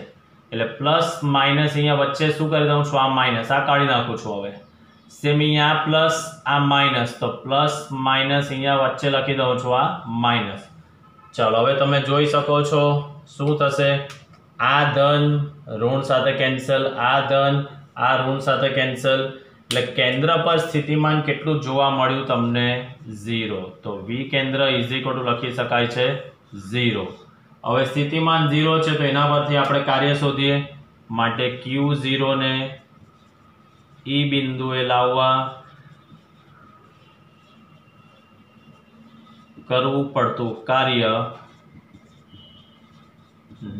એટલે પ્લસ માઇનસ અહીંયા વચ્ચે શું કરી દઉં છું? આ માઇનસ, આ કાઢી નાખું છું. હવે સેમ અહીંયા આ પ્લસ આ માઇનસ, તો પ્લસ માઇનસ અહીંયા વચ્ચે લખી દઉં છું આ માઇનસ. ચાલો, હવે તમે જોઈ શકો છો શું થશે? આ ધન ઋણ સાથે કેન્સલ, આ ધન આ ઋણ સાથે કેન્સલ, એટલે કેન્દ્ર પર સ્થિતિમાન કેટલું જોવા મળ્યું તમને? 0. તો V કેન્દ્ર લખી શકાય છે 0. હવે સ્થિતિમાન 0 છે તો એના પરથી આપણે કાર્ય શોધીએ. માટે Q0 ને E બિંદુએ લાવવા કરવું પડતું કાર્ય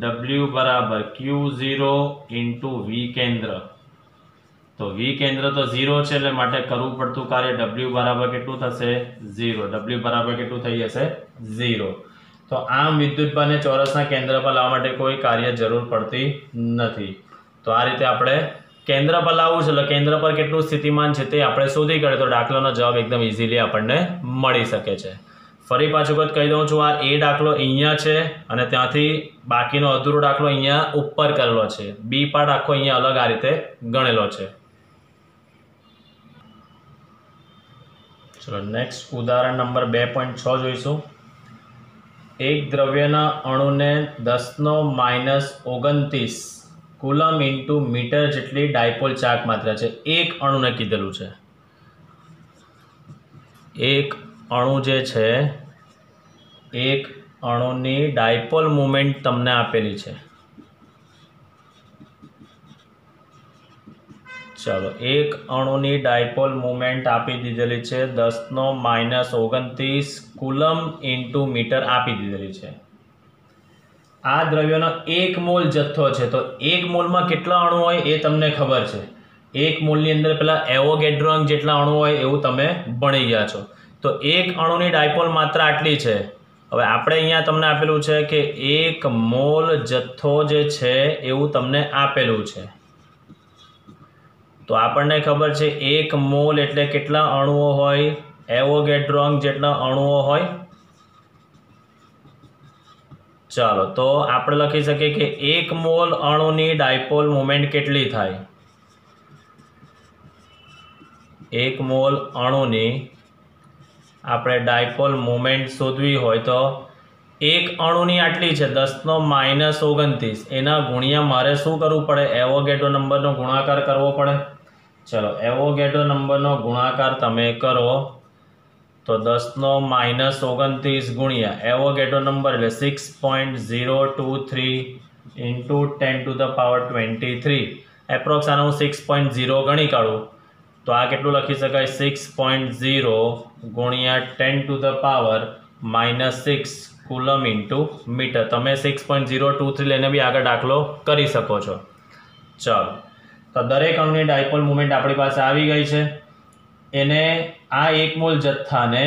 W બરાબર Q0 × V કેન્દ્ર. તો V કેન્દ્ર તો 0 છે એટલે માટે કરવું પડતું કાર્ય W બરાબર કેટલું થશે? 0. W બરાબર કેટલું થઈ જશે? 0. તો આમ વિદ્યુતભારને ચોરસના કેન્દ્ર પર લાવવા માટે કોઈ કાર્ય જરૂર પડતી નથી. તો આ રીતે આપણે કેન્દ્ર પર લાવવું છે એટલે કેન્દ્ર પર કેટલું સ્થિતિમાન છે તે આપણે શોધી કાઢીએ તો દાખલાનો જવાબ એકદમ ઇઝીલી આપણને મળી શકે છે. ફરી પાછું વખત કહી દઉં છું, આ A દાખલો અહીંયા છે અને ત્યાંથી બાકીનો અધૂરો દાખલો અહીંયા ઉપર કરેલો છે. B પાર્ટ આખો અહીંયા અલગ આ રીતે ગણેલો છે. ચલો, નેક્સ્ટ ઉદાહરણ નંબર 2.6 જોઈશું. એક દ્રવ્યના અણુને 10⁻29 કુલમ ઇન્ટુ મીટર જેટલી ડાયપોલ ચાર્જ માત્રા છે. એક અણુને કીધેલું છે. એક અણુ જે છે, એક અણુની ડાયપોલ મુમેન્ટ તમને આપેલી છે. ચાલો, એક અણુની ડાયપોલ મુમેન્ટ આપી દીધેલી છે 10⁻29 કુલમ ઇન્ટુ મીટર આપી દીધેલી છે. આ દ્રવ્યનો 1 મોલ જથ્થો છે તો 1 મોલમાં કેટલા અણુ હોય એ તમને ખબર છે. 1 મોલની અંદર પેલા એવોગેડ્રો જેટલા અણુ હોય એવું તમે ભણી ગયા છો. તો એક અણુની ડાયપોલ માત્રા આટલી છે. હવે આપણે અહીંયા તમને આપેલું છે કે 1 મોલ જથ્થો જે છે એવું તમને આપેલું છે. તો આપણને ખબર છે 1 મોલ એટલે કેટલા અણુઓ હોય? એવોગેડ્રો જેટલા અણુઓ હોય. ચાલો, તો આપણે લખી શકીએ કે 1 મોલ અણુની ડાયપોલ મોમેન્ટ કેટલી થાય? 1 મોલ અણુની આપણે ડાયપોલ મોમેન્ટ શોધવી હોય તો એક અણુની આટલી છે 10⁻29 એના ગુણ્યા મારે શું કરવું પડે? એવોગેડ્રો નંબરનો ગુણાકાર કરવો પડે. ચલો એવોગેડ્રો નંબરનો ગુણાકાર તમે કરો તો 10⁻29 ગુણ્યા એવોગેડ્રો નંબર એટલે 6.023 ઇન્ટુ 10⁻23 એપ્રોક્સ આને હું 6.0 ગણી કાઢું તો આ કેટલું લખી શકાય? 6.0 ગુણ્યા 10⁻⁻6 કુલમ ઇન્ટુ મીટર. તમે 6.023 લઈને બી આગળ દાખલો કરી શકો છો. ચાલો તો દરેક અણુની ડાયપોલ મુવમેન્ટ આપણી પાસે આવી ગઈ છે. એને આ 1 મોલ જથ્થાને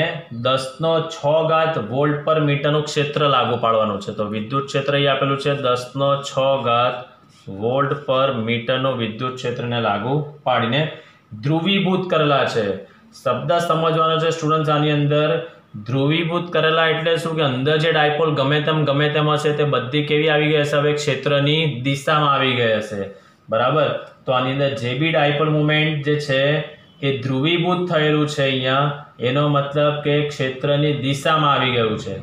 10⁶ વોલ્ટ પર મીટરનું ક્ષેત્ર લાગુ પાડવાનું છે. તો વિદ્યુત ક્ષેત્ર અહીં આપેલું છે 10⁶ વોલ્ટ પર મીટરનું વિદ્યુત ક્ષેત્રને લાગુ પાડીને ધ્રુવીભૂત કરેલા છે. શબ્દ સમજવાનો છે સ્ટુડન્ટ્સ. આની અંદર ધ્રુવીભૂત કરેલા એટલે શું કે અંદર જે ડાયપોલ ગમે તેમ હશે તે બધી કેવી આવી ગઈ હશે? હવે ક્ષેત્રની દિશામાં આવી ગઈ હશે. બરાબર. તો આની અંદર જે બી ડાયપોલ મુવમેન્ટ જે છે એ ધ્રુવીભૂત થયેલું છે અહીંયા, એનો મતલબ કે ક્ષેત્રની દિશામાં આવી ગયું છે.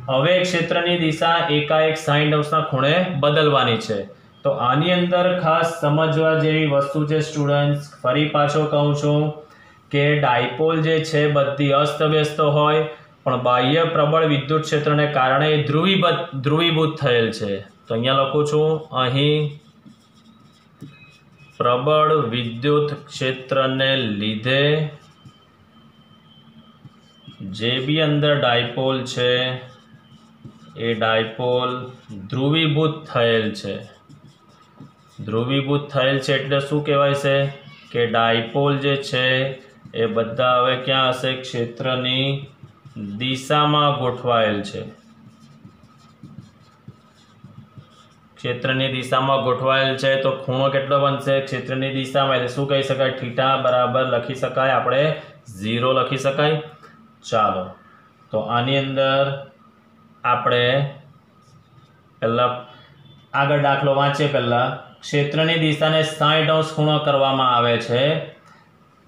હવે ક્ષેત્રની દિશા એકાએક 60° ખૂણે બદલવાની છે. તો આની અંદર ખાસ સમજવા જેવી વસ્તુ છે સ્ટુડન્ટ્સ. ફરી પાછો કહું છું કે ડાયપોલ જે છે બધી અસ્તવ્યસ્ત હોય પણ બાહ્ય પ્રબળ વિદ્યુત ક્ષેત્રને કારણે ધ્રુવીભૂત થયેલ છે. તો અહીંયા લખું છું, અહીં પ્રબળ વિદ્યુત ક્ષેત્રને લીધે જે બી અંદર ડાયપોલ છે એ ડાયપોલ ધ્રુવીભૂત થયેલ છે. ધ્રુવીભૂત થયેલ છે એટલે શું કહેવાય છે કે ડાયપોલ જે છે એ બધા હવે ક્યાં હશે? ક્ષેત્રની દિશામાં ગોઠવાયેલ છે. ક્ષેત્રની દિશામાં ગોઠવાયેલ છે તો ખૂણો કેટલો બનશે? ક્ષેત્રની દિશામાં એટલે શું કહી શકાય? થીટા બરાબર લખી શકાય આપણે 0 લખી શકાય. ચાલો તો આની અંદર આપણે પહેલા આગળ દાખલો વાંચીએ. પહેલા ક્ષેત્રની દિશાને 60° ખૂણો કરવામાં આવે છે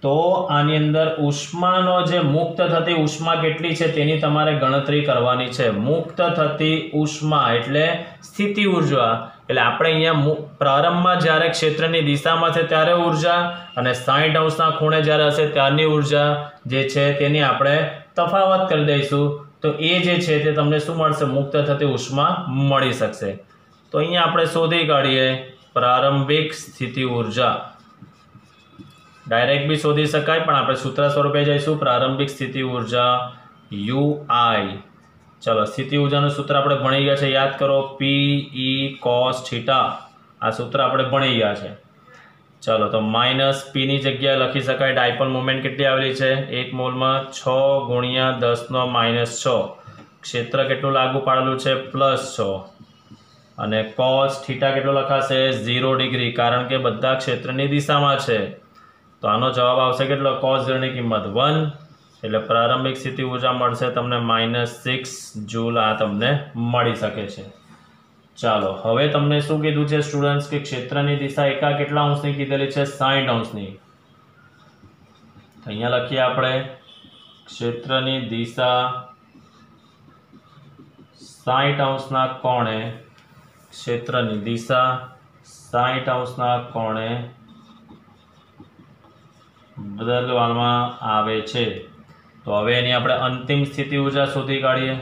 તો આની અંદર ઉષ્માનો જે મુક્ત થતી ઉષ્મા કેટલી છે તેની તમારે ગણતરી કરવાની છે. મુક્ત થતી ઉષ્મા એટલે સ્થિતિ ઉર્જા. એટલે આપણે અહીંયા પ્રારંભમાં જ્યારે ક્ષેત્રની દિશામાં છે ત્યારે ઉર્જા અને 60°ના ખૂણે જ્યારે હશે ત્યારની ઉર્જા જે છે તેની આપણે તફાવત કરી દઈશું. તો એ જે છે તે તમને શું મળશે? મુક્ત થતી ઉષ્મા મળી શકશે. તો અહીંયા આપણે શોધી કાઢીએ પ્રારંભિક સ્થિતિ ઉર્જા. ડાયરેક્ટ બી શોધી શકાય પણ આપણે સૂત્ર સ્વરૂપે જઈશું. પ્રારંભિક સ્થિતિ ઉર્જા UI. ચલો સ્થિતિ ઉર્જાનું સૂત્ર આપણે ભણી ગયા છે, યાદ કરો. PE cos θ. આ સૂત્ર આપણે ભણી ગયા છે. ચલો તો માઇનસ P ની જગ્યાએ લખી શકાય ડાયપોલ મુવમેન્ટ કેટલી આવેલી છે? 1 મોલમાં 6 ગુણ્યા 10⁻6. ક્ષેત્ર કેટલું લાગુ પાડેલું છે? +6. અને cos θ કેટલો લખાશે? 0°, કારણ કે બધા ક્ષેત્રની દિશામાં છે. તો આનો જવાબ આવશે કેટલો? cos 0 ની કિંમત 1. એટલે પ્રારંભિક સ્થિતિ ઉર્જા મળશે તમને -6 જૂલ. આ તમને મળી શકે છે. ચાલો હવે તમને શું કીધું છે સ્ટુડન્ટ્સ કે ક્ષેત્રની દિશા એકા કેટલા અંશની કીધેલી છે? 60°ની. તો અહીંયા લખીએ આપણે ક્ષેત્રની દિશા 60°ના કોણે, ક્ષેત્રની દિશા 60°ના કોણે બદલવામાં આવે છે. તો હવે એની આપણે અંતિમ સ્થિતિ ઉર્જા શોધી કાઢીએ.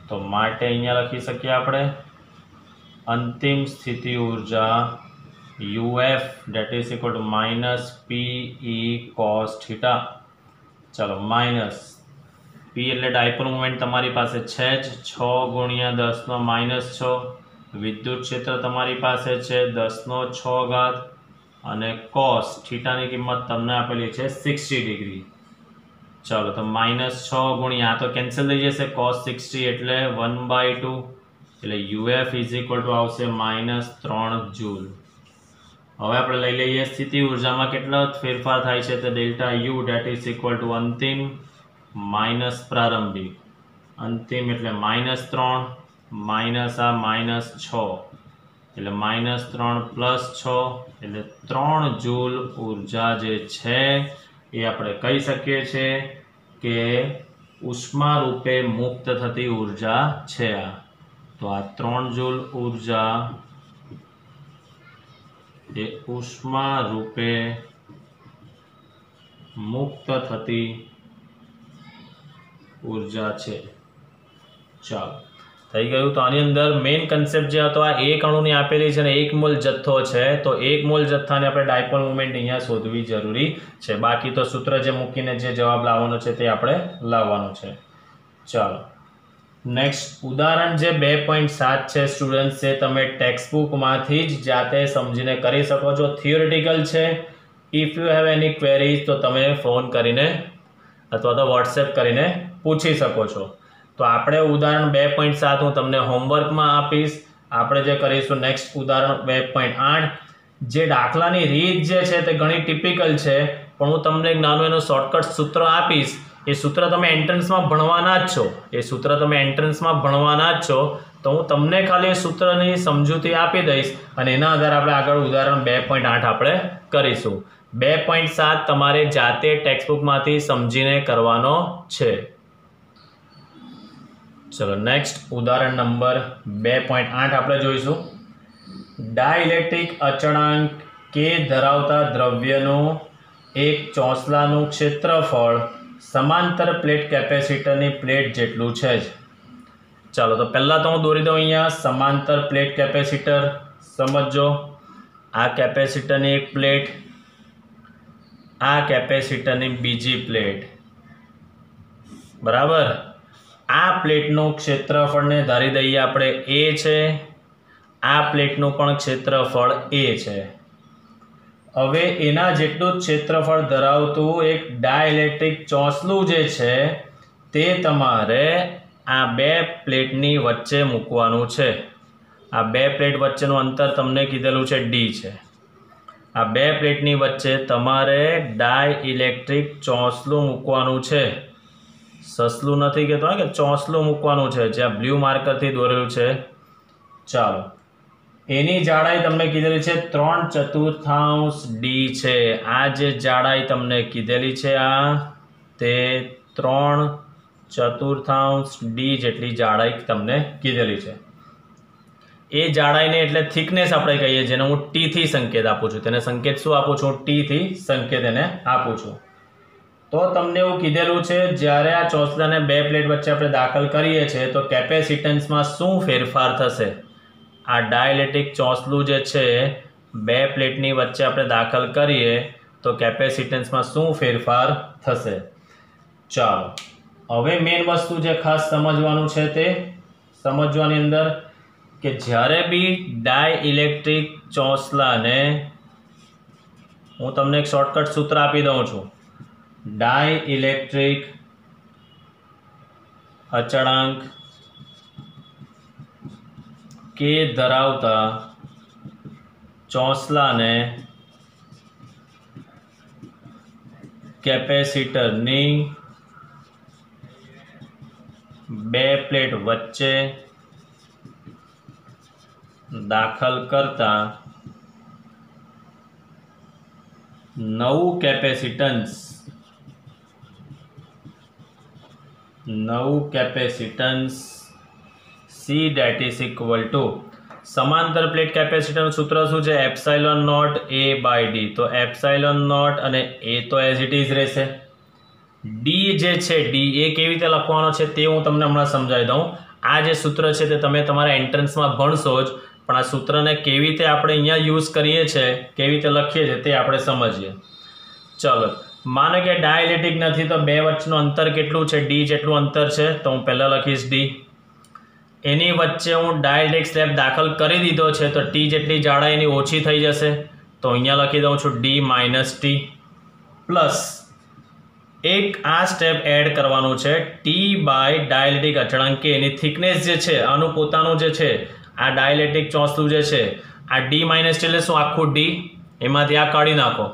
તો માટે અહીંયા લખી શકીએ આપણે અંતિમ સ્થિતિ ઉર્જા UF that is equal to -PE cos θ. ચલો માઇનસ P એટલે ડાયપોલ મુવમેન્ટ તમારી પાસે છે જ 6 ગુણ્યા 10⁻6. વિદ્યુત ક્ષેત્ર તમારી પાસે છે 10⁶ અને cos θ ની કિંમત તમને આપેલી છે 60°. ચાલો તો -6 ગુણ્યા તો કેન્સલ થઈ જશે. cos 60 એટલે 1/2 એટલે UF આવશે -3 જૂલ. હવે આપણે લઈ લઈએ સ્થિતિ ઉર્જામાં કેટલો ફેરફાર થાય છે તો ΔU that is equal to અંતિમ માઇનસ પ્રારંભિક. અંતિમ એટલે -3 માઇનસ આ -6 એટલે -3 + 6 એટલે 3 જૂલ ઉર્જા જે છે એ આપણે કહી શકીએ છીએ કે ઉષ્મા રૂપે મુક્ત થતી ઊર્જા છે આ. તો આ 3 જૂલ ઊર્જા એ ઉષ્મા રૂપે મુક્ત થતી ઊર્જા છે. ચાલો થઈ ગયું. તો આની અંદર મેઇન કન્સેપ્ટ જે હતો આ એક અણુની આપેલી છે ને 1 મોલ જથ્થો છે. તો 1 મોલ જથ્થાને આપણે ડાયપોલ મોમેન્ટ અહીંયા શોધવી જરૂરી છે. બાકી તો સૂત્ર જે મૂકીને જે જવાબ લાવવાનો છે તે આપણે લાવવાનો છે. ચાલો નેક્સ્ટ ઉદાહરણ જે 2.7 છે સ્ટુડન્ટ્સ, છે તમે ટેક્સ્ટબુકમાંથી જ જાતે સમજીને કરી શકો છો. થિયોરિટિકલ છે. If you have any queries તો તમે ફોન કરીને અથવા તો વોટ્સએપ કરીને પૂછી શકો છો. તો આપણે ઉદાહરણ 2.7 હું તમને હોમવર્કમાં આપીશ. આપણે જે કરીશું નેક્સ્ટ ઉદાહરણ 2.8. જે દાખલાની રીત જે છે તે ઘણી ટિપિકલ છે, પણ હું તમને એક નાનું એનું શોર્ટકટ સૂત્ર આપીશ. એ સૂત્ર તમે એન્ટ્રન્સમાં ભણવાના જ છો. તો હું તમને ખાલી એ સૂત્રની સમજૂતી આપી દઈશ અને એના આધારે આપણે આગળ ઉદાહરણ 2.8 આપણે કરીશું. 2.7 તમારે જાતે ટેક્સ્ટબુકમાંથી સમજીને કરવાનો છે. ચલો નેક્સ્ટ ઉદાહરણ નંબર 2.8 આપણે જોઈશું. ડાઇલેક્ટ્રિક અચળાંક કે ધરાવતા દ્રવ્યનું એક ચોસલાનું ક્ષેત્રફળ સમાંતર પ્લેટ કેપેસિટરની પ્લેટ જેટલું છે જ. ચાલો તો પહેલાં તો હું દોરી દઉં અહીંયા સમાંતર પ્લેટ કેપેસિટર. સમજો આ કેપેસિટરની એક પ્લેટ, આ કેપેસિટરની બીજી પ્લેટ, બરાબર. આ પ્લેટનું ક્ષેત્રફળને ધારી દઈએ આપણે એ છે. આ પ્લેટનું પણ ક્ષેત્રફળ એ છે. હવે એના જેટલું જ ક્ષેત્રફળ ધરાવતું એક ડાઇલેક્ટ્રિક ચોસલું જે છે તે તમારે આ બે પ્લેટની વચ્ચે મૂકવાનું છે. આ બે પ્લેટ વચ્ચેનું અંતર તમને કીધેલું છે ડી છે. આ બે પ્લેટની વચ્ચે તમારે ડાઇલેક્ટ્રિક ચોસલું મૂકવાનું છે. સસલું નથી કહેતો કે ચોસલું મૂકવાનું છે, જ્યાં બ્લુ માર્કરથી દોરેલું છે. ચાલો એની જાડાઈ તમને કીધેલી છે 3/4 ડી છે. આ જે જાડાઈ તમને કીધેલી છે આ તે 3/4 ડી જેટલી જાડાઈ તમને કીધેલી છે. એ જાડાઈને એટલે થિકનેસ આપણે કહીએ, જેને હું ટી થી સંકેત આપું છું. તેને સંકેત શું આપું છું? ટી થી સંકેત એને આપું છું. તો તમને એવું કીધેલું છે જ્યારે આ ચોસલાને બે પ્લેટ વચ્ચે આપણે દાખલ કરીએ છીએ તો કેપેસિટન્સમાં શું ફેરફાર થશે? આ ડાઇલેક્ટ્રિક ચોસલું જે છે બે પ્લેટની વચ્ચે આપણે દાખલ કરીએ તો કેપેસિટન્સમાં શું ફેરફાર થશે? ચાલો હવે મેઇન વસ્તુ જે ખાસ સમજવાનું છે તે સમજવાની અંદર કે જ્યારે બી ડાઇલેક્ટ્રિક ચોસલાને હું તમને એક શોર્ટકટ સૂત્ર આપી દઉં છું. ડાઇલેક્ટ્રિક અચળાંક કે ધરાવતા ચોસલાને કેપેસિટરની બે પ્લેટ વચ્ચે દાખલ કરતા નવું capacitance C that is equal to સમાંતર પ્લેટ કેપેસિટરનું સૂત્ર શું છે? Epsilon naught A by D. તો એપ્સાઇલોન નોટ અને A તો એઝ ઇટ ઇઝ રહેશે. ડી જે છે ડી એ કેવી રીતે લખવાનો છે તે હું તમને હમણાં સમજાવી દઉં. આ જે સૂત્ર છે તે તમે તમારા એન્ટ્રન્સમાં ભણશો જ, પણ આ સૂત્રને કેવી રીતે આપણે અહીંયા યુઝ કરીએ છીએ, કેવી રીતે લખીએ છીએ તે આપણે સમજીએ. ચલો માનો કે ડાઇલેક્ટ્રિક નથી તો બે વચ્ચેનું અંતર કેટલું છે? ડી જેટલું અંતર છે. તો હું પહેલાં લખીશ ડી. એની વચ્ચે હું ડાઇલેક્ટ્રિક સ્લેબ દાખલ કરી દીધો છે તો ટી જેટલી જાડાઈ એની ઓછી થઈ જશે. તો અહીંયા લખી દઉં છું ડી માઇનસ ટી પ્લસ એક આ સ્ટેપ એડ કરવાનું છે ટી બાય ડાઇલેક્ટ્રિક અચળાંક કે એની થિકનેસ જે છે આનું પોતાનું જે છે આ ડાઇલેક્ટ્રિક ચોસલું જે છે આ ડી માઇનસ ટી એટલે શું? આખું ડી એમાંથી આ કાઢી નાખો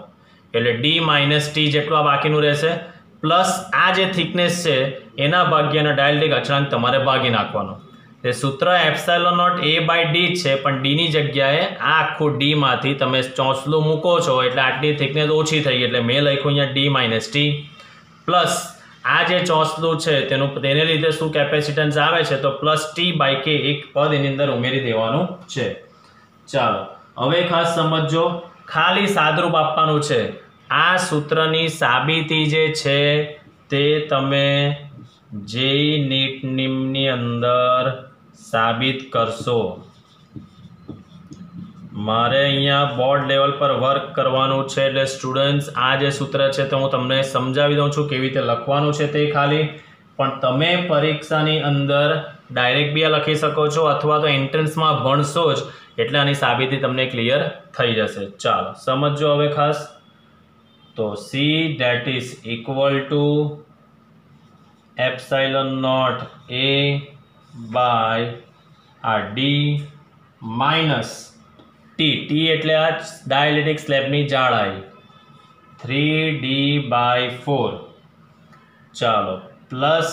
એટલે ડી માઇનસ ટી જેટલું આ બાકીનું રહેશે પ્લસ આ જે થિકનેસ છે એના ભાગ્યનો ડાઇલેક્ટ્રિક અચળાંક તમારે ભાગી નાખવાનો. તે સૂત્ર epsilon naught A by D છે, પણ ડીની જગ્યાએ આ આખું ડીમાંથી તમે ચોસલું મૂકો છો એટલે આટલી થિકનેસ ઓછી થઈ એટલે મેં લખ્યું અહીંયા ડી માઇનસ ટી પ્લસ આ જે ચોસલું છે તેને લીધે શું કેપેસિટન્સ આવે છે તો +t/k એક પદ એની અંદર ઉમેરી દેવાનું છે. ચાલો હવે ખાસ સમજો, ખાલી સાદરૂપ આપવાનું છે. આ સૂત્રની સાબિતી જે છે તે તમે જેઈ નીટ ની અંદર સાબિત કરશો. મારે અહીંયા બોર્ડ લેવલ પર વર્ક કરવાનું છે એટલે સ્ટુડન્ટ્સ આ જે સૂત્ર છે તો હું તમને સમજાવી દઉં છું કેવી રીતે લખવાનું છે તે ખાલી, પણ તમે પરીક્ષાની અંદર ડાયરેક્ટ બી આ લખી શકો છો અથવા તો એન્ટ્રન્સમાં ભણશો જ એટલે આની સાબિતી તમને ક્લિયર થઈ જશે. ચાલો સમજો હવે ખાસ. તો C that is equal to ε0 A by D minus T એટલે આ ડાયલેક્ટ્રિક સ્લેબની જાડાઈ 3D/4. ચાલો પ્લસ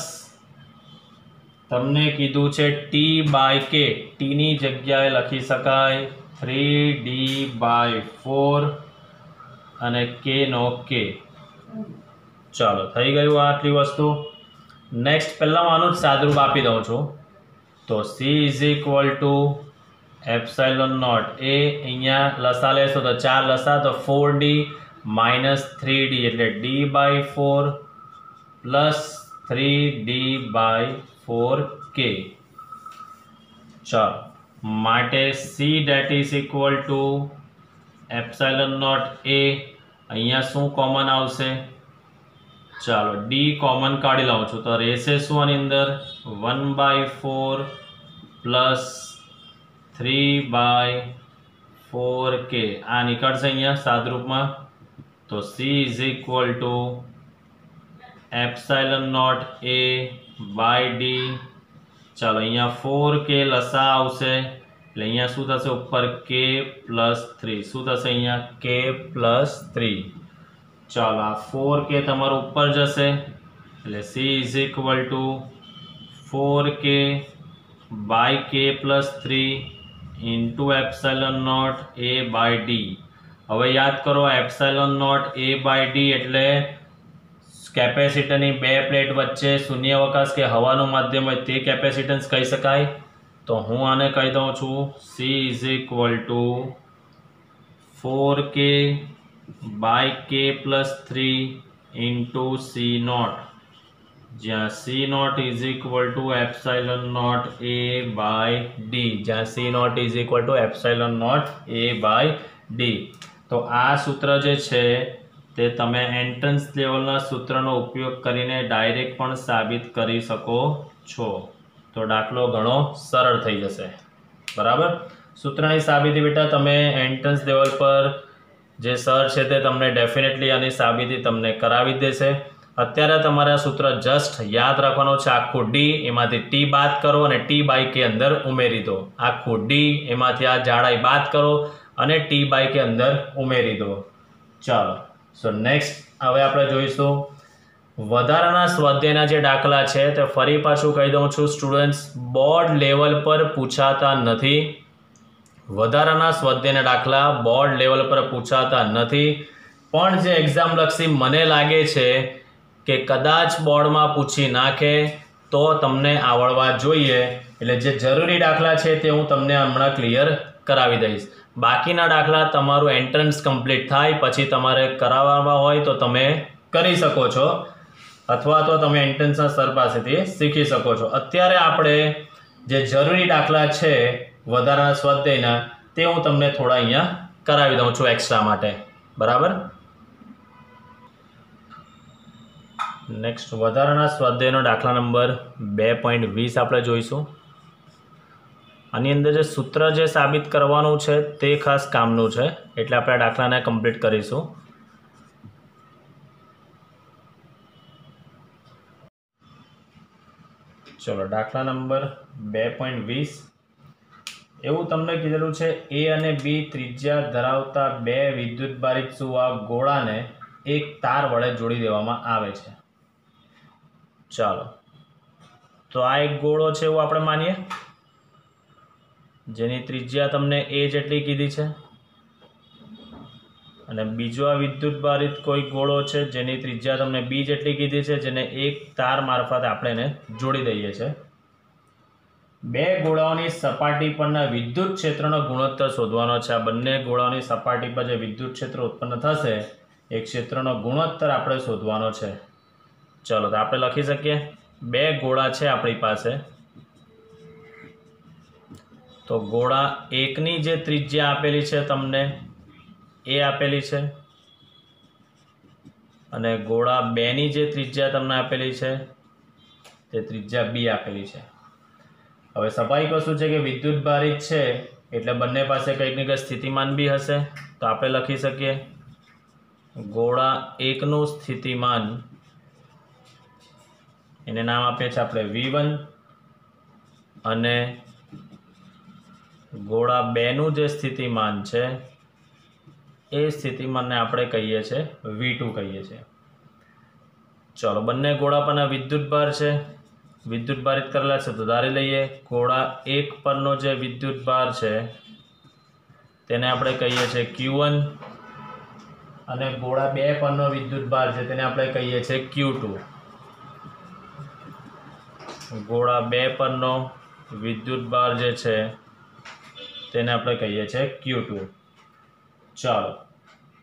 તમને કીધું છે T/K, Tની જગ્યાએ લખી શકાય 3D/4 અને K નો K. ચાલો થઈ ગયું આટલી વસ્તુ. નેક્સ્ટ પહેલા હું આનું જ સાદરૂપ આપી દઉં છું. તો C is equal to ε0 A, અહીંયા લસા લેશો તો 4 લસા તો 4D minus 3D એટલે D/4 plus 3D/4K. ચાલો માટે C that is equal to ε0 A, અહીંયા શું કોમન આવશે? ચાલો D કોમન કાઢી લઉં છું તો રહેશે શું આની અંદર 1/4 plus 3/4K. આ નીકળશે અહીંયા સાદરૂપમાં. તો C is equal to ε0 A by D. ચાલો અહીંયા 4K લસા આવશે એટલે અહીંયા શું થશે ઉપર K plus 3. શું થશે અહીંયા K plus 3. ચાલો આ 4K તમારું ઉપર જશે એટલે C is equal to 4K by K plus 3 into ε0 A by D. હવે યાદ કરો ε0 A by D એટલે કેપેસિટરની બે પ્લેટ વચ્ચે શૂન્યાવકાશ કે હવાનું માધ્યમ હોય તે કેપેસિટન્સ કહી શકાય. તો હું આને કહી દઉં છું C is equal to 4K by K plus 3 into C0, જ્યાં C0 is equal to ε0 A by D, જ્યાં C0 is equal to ε0 A by D. તો આ સૂત્ર જે છે તે તમે એન્ટ્રન્સ લેવલના સૂત્રનો ઉપયોગ કરીને ડાયરેક્ટ પણ સાબિત કરી શકો છો. તો દાખલો ઘણો સરળ થઈ જશે. બરાબર. સૂત્રની સાબિતી બેટા તમે એન્ટ્રન્સ લેવલ પર જે સર છે તે તમને ડેફિનેટલી આની સાબિતી તમને કરાવી દેશે. અત્યારે તમારે આ સૂત્ર જસ્ટ યાદ રાખવાનું છે. આખું D એમાંથી T બાદ કરો અને T/K અંદર ઉમેરી દો. આખું D એમાંથી આ જાડાઈ બાદ કરો અને T/K અંદર ઉમેરી દો. ચાલો સો નેક્સ્ટ હવે આપણે જોઈશું વધારાના સ્વાધ્યાયના જે દાખલા છે તે ફરી પાછું કહી દઉં છું સ્ટુડન્ટ્સ, બોર્ડ લેવલ પર પૂછાતા નથી. વધારાના સ્વાધ્યાયના દાખલા બોર્ડ લેવલ પર પૂછાતા નથી, પણ જે એક્ઝામ લક્ષી મને લાગે છે કે કદાચ બોર્ડમાં પૂછી નાખે તો તમને આવડવા જોઈએ. એટલે જે જરૂરી દાખલા છે તે હું તમને હમણાં ક્લિયર કરાવી દઈશ. બાકીના દાખલા તમારું એન્ટ્રન્સ કમ્પ્લીટ થાય પછી તમારે કરાવવા હોય તો તમે કરી શકો છો અથવા તો તમે એન્ટ્રન્સના સર પાસેથી શીખી શકો છો. અત્યારે આપણે જે જરૂરી દાખલા છે વધારાના સ્વાધ્યાયના તે હું તમને થોડા અહીંયા કરાવી દઉં છું એક્સ્ટ્રા માટે. બરાબર. નેક્સ્ટ વધારાના સ્વાધ્યાયનો દાખલા નંબર 2.20 આપણે જોઈશું. આની અંદર જે સૂત્ર જે સાબિત કરવાનું છે તે ખાસ કામનું છે એટલે આપણે દાખલાને કમ્પ્લીટ કરીશું. ચલો દાખલા નંબર 2.20. એવું તમને કીધેલું છે A અને B ત્રિજ્યા ધરાવતા બે વિદ્યુતભારિત સુવાહક ગોળાને એક તાર વડે જોડી દેવામાં આવે છે. ચાલો તો આ એક ગોળો છે એવું આપણે માનીએ, જેની ત્રિજ્યા તમને A જેટલી કીધી છે. અને બીજો આ વિદ્યુત ભારિત કોઈ ગોળો છે જેની ત્રિજ્યા તમને બી જેટલી કીધી છે, જેને એક તાર મારફતે આપણે એને જોડી દઈએ છીએ. બે ગોળાઓની સપાટી પરના વિદ્યુત ક્ષેત્રનો ગુણોત્તર શોધવાનો છે. આ બંને ગોળાઓની સપાટી પર જે વિદ્યુત ક્ષેત્ર ઉત્પન્ન થશે એ ક્ષેત્રનો ગુણોત્તર આપણે શોધવાનો છે. ચલો તો આપણે લખી શકીએ. બે ગોળા છે આપણી પાસે, તો ગોળા એકની જે ત્રિજ્યા આપેલી છે તમને એ આપેલી છે, અને ગોળા બેની જે ત્રિજ્યા તમને આપેલી છે તે ત્રિજ્યા બી આપેલી છે. હવે સ્વાભાવિક વસ્તુ છે કે વિદ્યુત ભારિત છે એટલે બંને પાસે કંઈક ને કંઈક સ્થિતિમાન બી હશે. તો આપણે લખી શકીએ ગોળા એકનું સ્થિતિમાન, એને નામ આપીએ છીએ આપણે V1, અને ગોળા બેનું જે સ્થિતિમાન છે એ સ્થિતિમાનને આપણે કહીએ છીએ V2 કહીએ છીએ. ચલો, બંને ગોળા પરના વિદ્યુત ભાર છે, વિદ્યુત ભારિત કરેલા છે, તો ધારી લઈએ ગોળા એક પરનો જે વિદ્યુત ભાર છે તેને આપણે કહીએ છીએ Q1, અને ગોળા બે પરનો વિદ્યુત ભાર છે તેને આપણે કહીએ છીએ Q2. ગોળા બે પરનો વિદ્યુત ભાર જે છે તેને આપણે કહીએ છીએ Q2. ચાલો,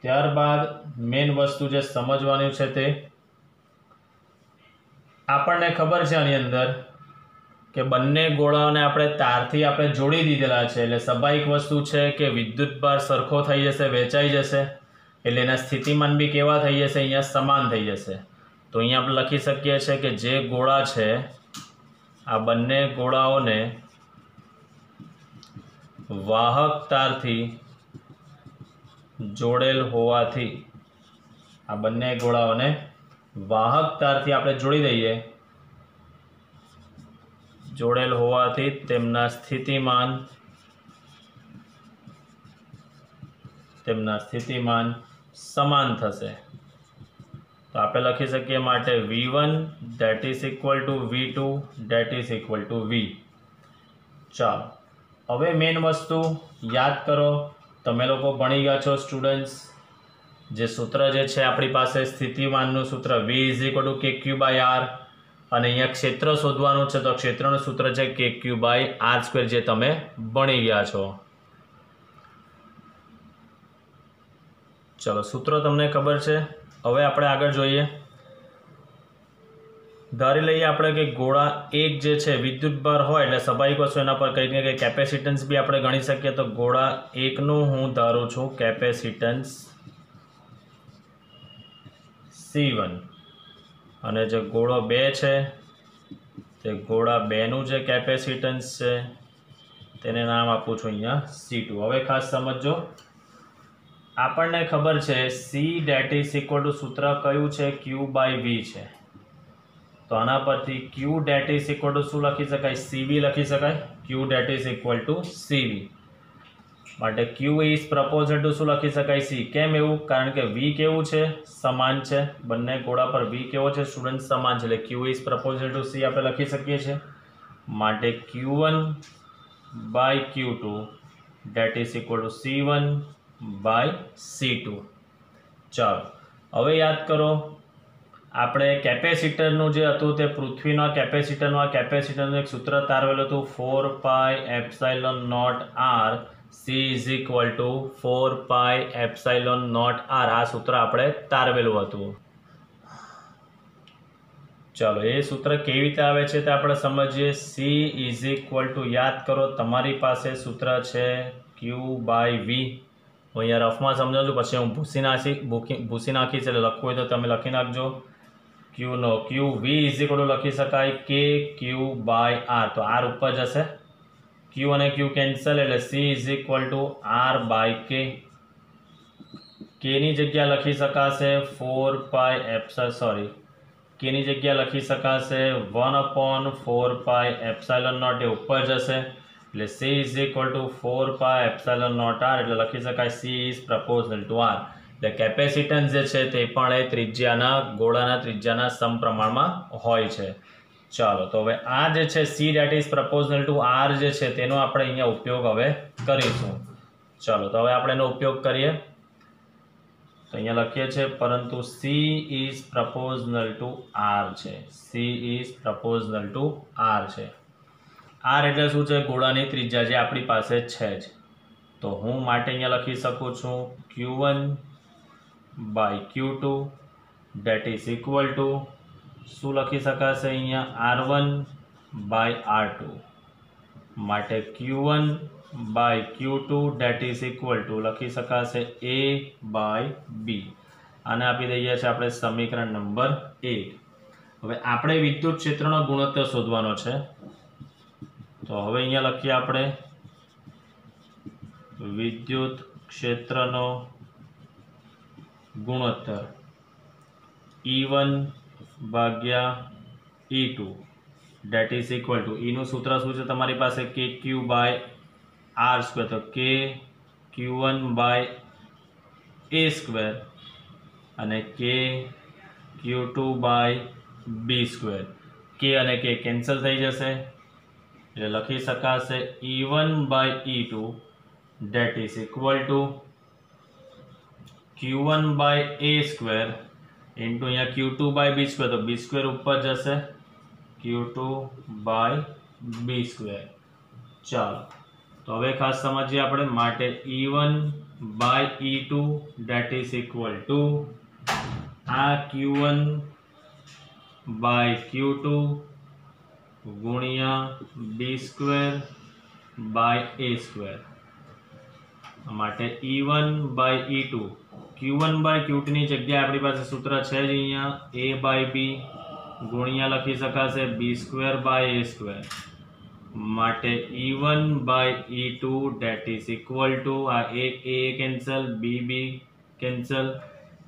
ત્યારબાદ મેઇન વસ્તુ જે સમજવાની છે તે આપણને ખબર છે આની અંદર કે બંને ગોળાઓને આપણે તારથી આપણે જોડી દીધેલા છે, એટલે સ્વાભાવિક વસ્તુ છે કે વિદ્યુત ભાર સરખો થઈ જશે, વહેંચાઈ જશે, એટલે એના સ્થિતિમાન બી કેવા થઈ જશે, અહીંયા સમાન થઈ જશે. તો અહીંયા આપણે લખી શકીએ છીએ કે જે ગોળા છે આ બંને ગોળાઓને વાહક તારથી જોડેલ હોવાથી, આ બંને ગોળાઓને વાહક તારથી આપણે જોડી દઈએ, જોડેલ હોવાથી તેમના સ્થિતિમાન સમાન થશે. તો આપણે લખી શકીએ માટે V1 that is equal to V2 that is equal to V. ચાલો, હવે મેઇન વસ્તુ યાદ કરો, તમે લોકો ભણી ગયા છો સ્ટુડન્ટ્સ, જે સૂત્ર જે છે આપણી પાસે સ્થિતિમાનનું સૂત્ર V is equal to KQ/R, અને અહીંયા ક્ષેત્ર શોધવાનું છે તો ક્ષેત્રનું સૂત્ર છે KQ/R², જે તમે ભણી ગયા છો. ચલો, સૂત્રો તમને ખબર છે. હવે આપણે આગળ જોઈએ. ધારી લઈએ આપણે કે ગોળા એક જે છે વિદ્યુત ભાર હોય એટલે સ્વાભાવિક વસ્તુ એના પર કંઈક ને કંઈક કેપેસિટન્સ બી આપણે ગણી શકીએ. તો ગોળા એકનું હું ધારું છું કેપેસિટન્સ C1, અને જે ગોળો બે છે તે ગોળા બેનું જે કેપેસિટન્સ છે તેને નામ આપું છું અહીંયા C2. હવે ખાસ સમજો, આપણને ખબર છે C that is equal to સૂત્ર કયું છે Q/V છે, તો આના પરથી Q that is equal to શું લખી શકાય, CV લખી શકાય. Q that is equal to CV માટે Q is proportional to શું લખી શકાય C. કેમ એવું? કારણ કે V કેવું છે, સમાન છે, બંને ગોળા પર V કેવો છે સ્ટુડન્ટ, સમાન છે, એટલે Q is proportional to C આપણે લખી શકીએ છીએ. માટે Q1/Q2 that is equal to C1/C2. ચાલો, હવે યાદ કરો આપણે કેપેસિટરનું જે હતું તે પૃથ્વીના કેપેસિટરનું, આ કેપેસિટરનું એક સૂત્ર તારવેલું હતું 4πε0r C is equal to 4πε0r. આ સૂત્ર આપણે તારવેલું હતું. ચાલો, એ સૂત્ર કેવી રીતે આવે છે તે આપણે સમજીએ. C is equal to, યાદ કરો તમારી પાસે સૂત્ર છે Q/V. હું અહીંયા રફમાં સમજાવું છું, પછી હું ભૂસી નાખીશ, એટલે લખવું હોય તો તમે લખી નાખજો. V is equal to લખી શકાય KQ/R, તો R ઉપર જશે, Q અને Q કેન્સલ, એટલે C is equal to R/K. K ની જગ્યા લખી શકાશે K ની જગ્યા લખી શકાશે 1/4πε0, એ ઉપર જશે, એટલે C is equal to 4πε0r, એટલે લખી શકાય C is proportional to R. એટલે કેપેસિટન્સ જે છે તે પણ એ ત્રિજ્યાના ગોળાના ત્રિજ્યાના સમપ્રમાણમાં હોય છે. ચાલો, તો હવે આ જે છે C that is proportional to R જે છે તેનો આપણે અહીંયા ઉપયોગ હવે કરીશું. ચાલો, તો હવે આપણે એનો ઉપયોગ કરીએ. तो अहींया लखीए छे परंतु C is proportional to R छे। C is proportional to R छे। R एटले शुं छे? गोळानी त्रिज्या जे आपणी पासे छे ज। तो हूँ माटे अहींया लखी सकूं छूं Q1 by Q2 that is equal to शुं लखी शकाशे अहींया R1 बाय R2 माटे Q1 by Q2 that is equal to लखी शकाशे A बाय B। आने आपी दઈએ छे आपणे समीकरण नंबर 1। हवे आपणे विद्युत क्षेत्रनो गुणोत्तर शोधवानो छे। तो हवे अहींया लखीए आपणे विद्युत क्षेत्रनो गुणोत्तर E1 भाग्या E2 that is equal to ईनु सूत्र शुं छे तमारी पासे KQ बाय R स्क्वेर। तो K Q1 by A square अने K Q2 by B square. K अने K केन्सल थई जशे એટલે લખી શકાશે E1 by E2 that is equal to Q1 by A square into अहींया Q2 बाय B स्क्वेर। तो B स्क्वेर ऊपर जशे Q2 बाय B स्क्वेर। चलो तो हवे खास समझीए आपणे माटे E1 by E2 that is equal to आ Q1 बाय Q2 गुणिया B square by A square माटे E1 by E2 Q1 by Q2 ની જગ્યાએ આપણી પાસે સૂત્ર છે જ અહીંયા A બાય B ગુણિયા લખી શકાશે B square by A square माटे E1 by E2 that is equal to आ A कैंसल B कैंसल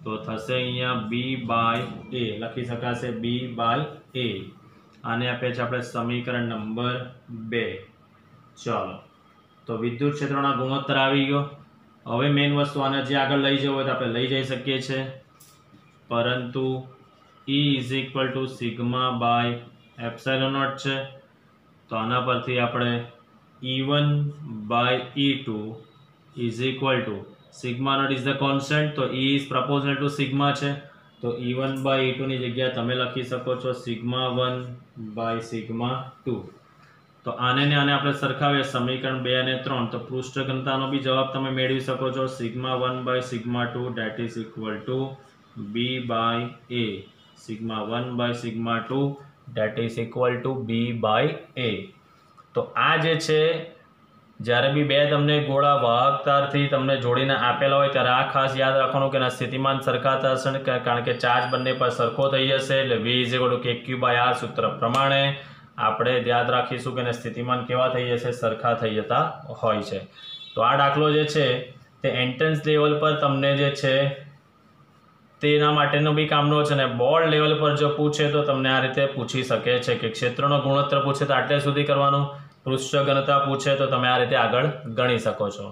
तो थशे अहींया B बाय A लखी शकाशे B बाय A। आने आपे छे आपणे समीकरण नंबर 2। चलो तो विद्युत क्षेत्रना गुणोत्तर आवी गयो। हवे मेन वस्तु आने जे आगळ लई जवो तो आपणे लई जई सकीए छे परंतु E is equal to sigma by epsilon naught छे। तो आना परथी आपणे E1 by E2 is equal to sigma naught is the constant. तो E is proportional to sigma छे। तो E1 बाय E2 ની જગ્યાએ તમે લખી શકો છો સિગ્મા 1 બાય સિગ્મા 2। તો આને ને આને આપણે સરખાવીએ સમીકરણ 2 અને 3 તો પૃષ્ઠ ઘનતાનો બી જવાબ તમે મેળવી શકો છો sigma 1 by sigma 2 that is equal to B by A। Sigma 1 by sigma 2 that is equal to B by A। तो आ जे छे જ્યારે બી બે તમને ગોળા વાહક તારથી તમને જોડીને આપેલા હોય ત્યારે આ ખાસ યાદ રાખવાનું કે એના સ્થિતિમાન સરખા થશે કારણ કે ચાર્જ બંને પર સરખો થઈ જશે એટલે V is equal to KQ by R સૂત્ર પ્રમાણે આપણે યાદ રાખીશું કે એના સ્થિતિમાન કેવા થઈ જશે સરખા થઈ જતા હોય છે। તો આ દાખલો જે છે તે એન્ટ્રન્સ લેવલ પર તમને જે છે તેના માટેનો બી કામનો છે ને બોર્ડ લેવલ પર જો પૂછે તો તમને આ રીતે પૂછી શકે છે કે ક્ષેત્રનો ગુણોત્તર પૂછે તો આટલે સુધી કરવાનું, પૃષ્ઠ ઘનતા પૂછે તો તમે આ રીતે આગળ ગણી શકો છો।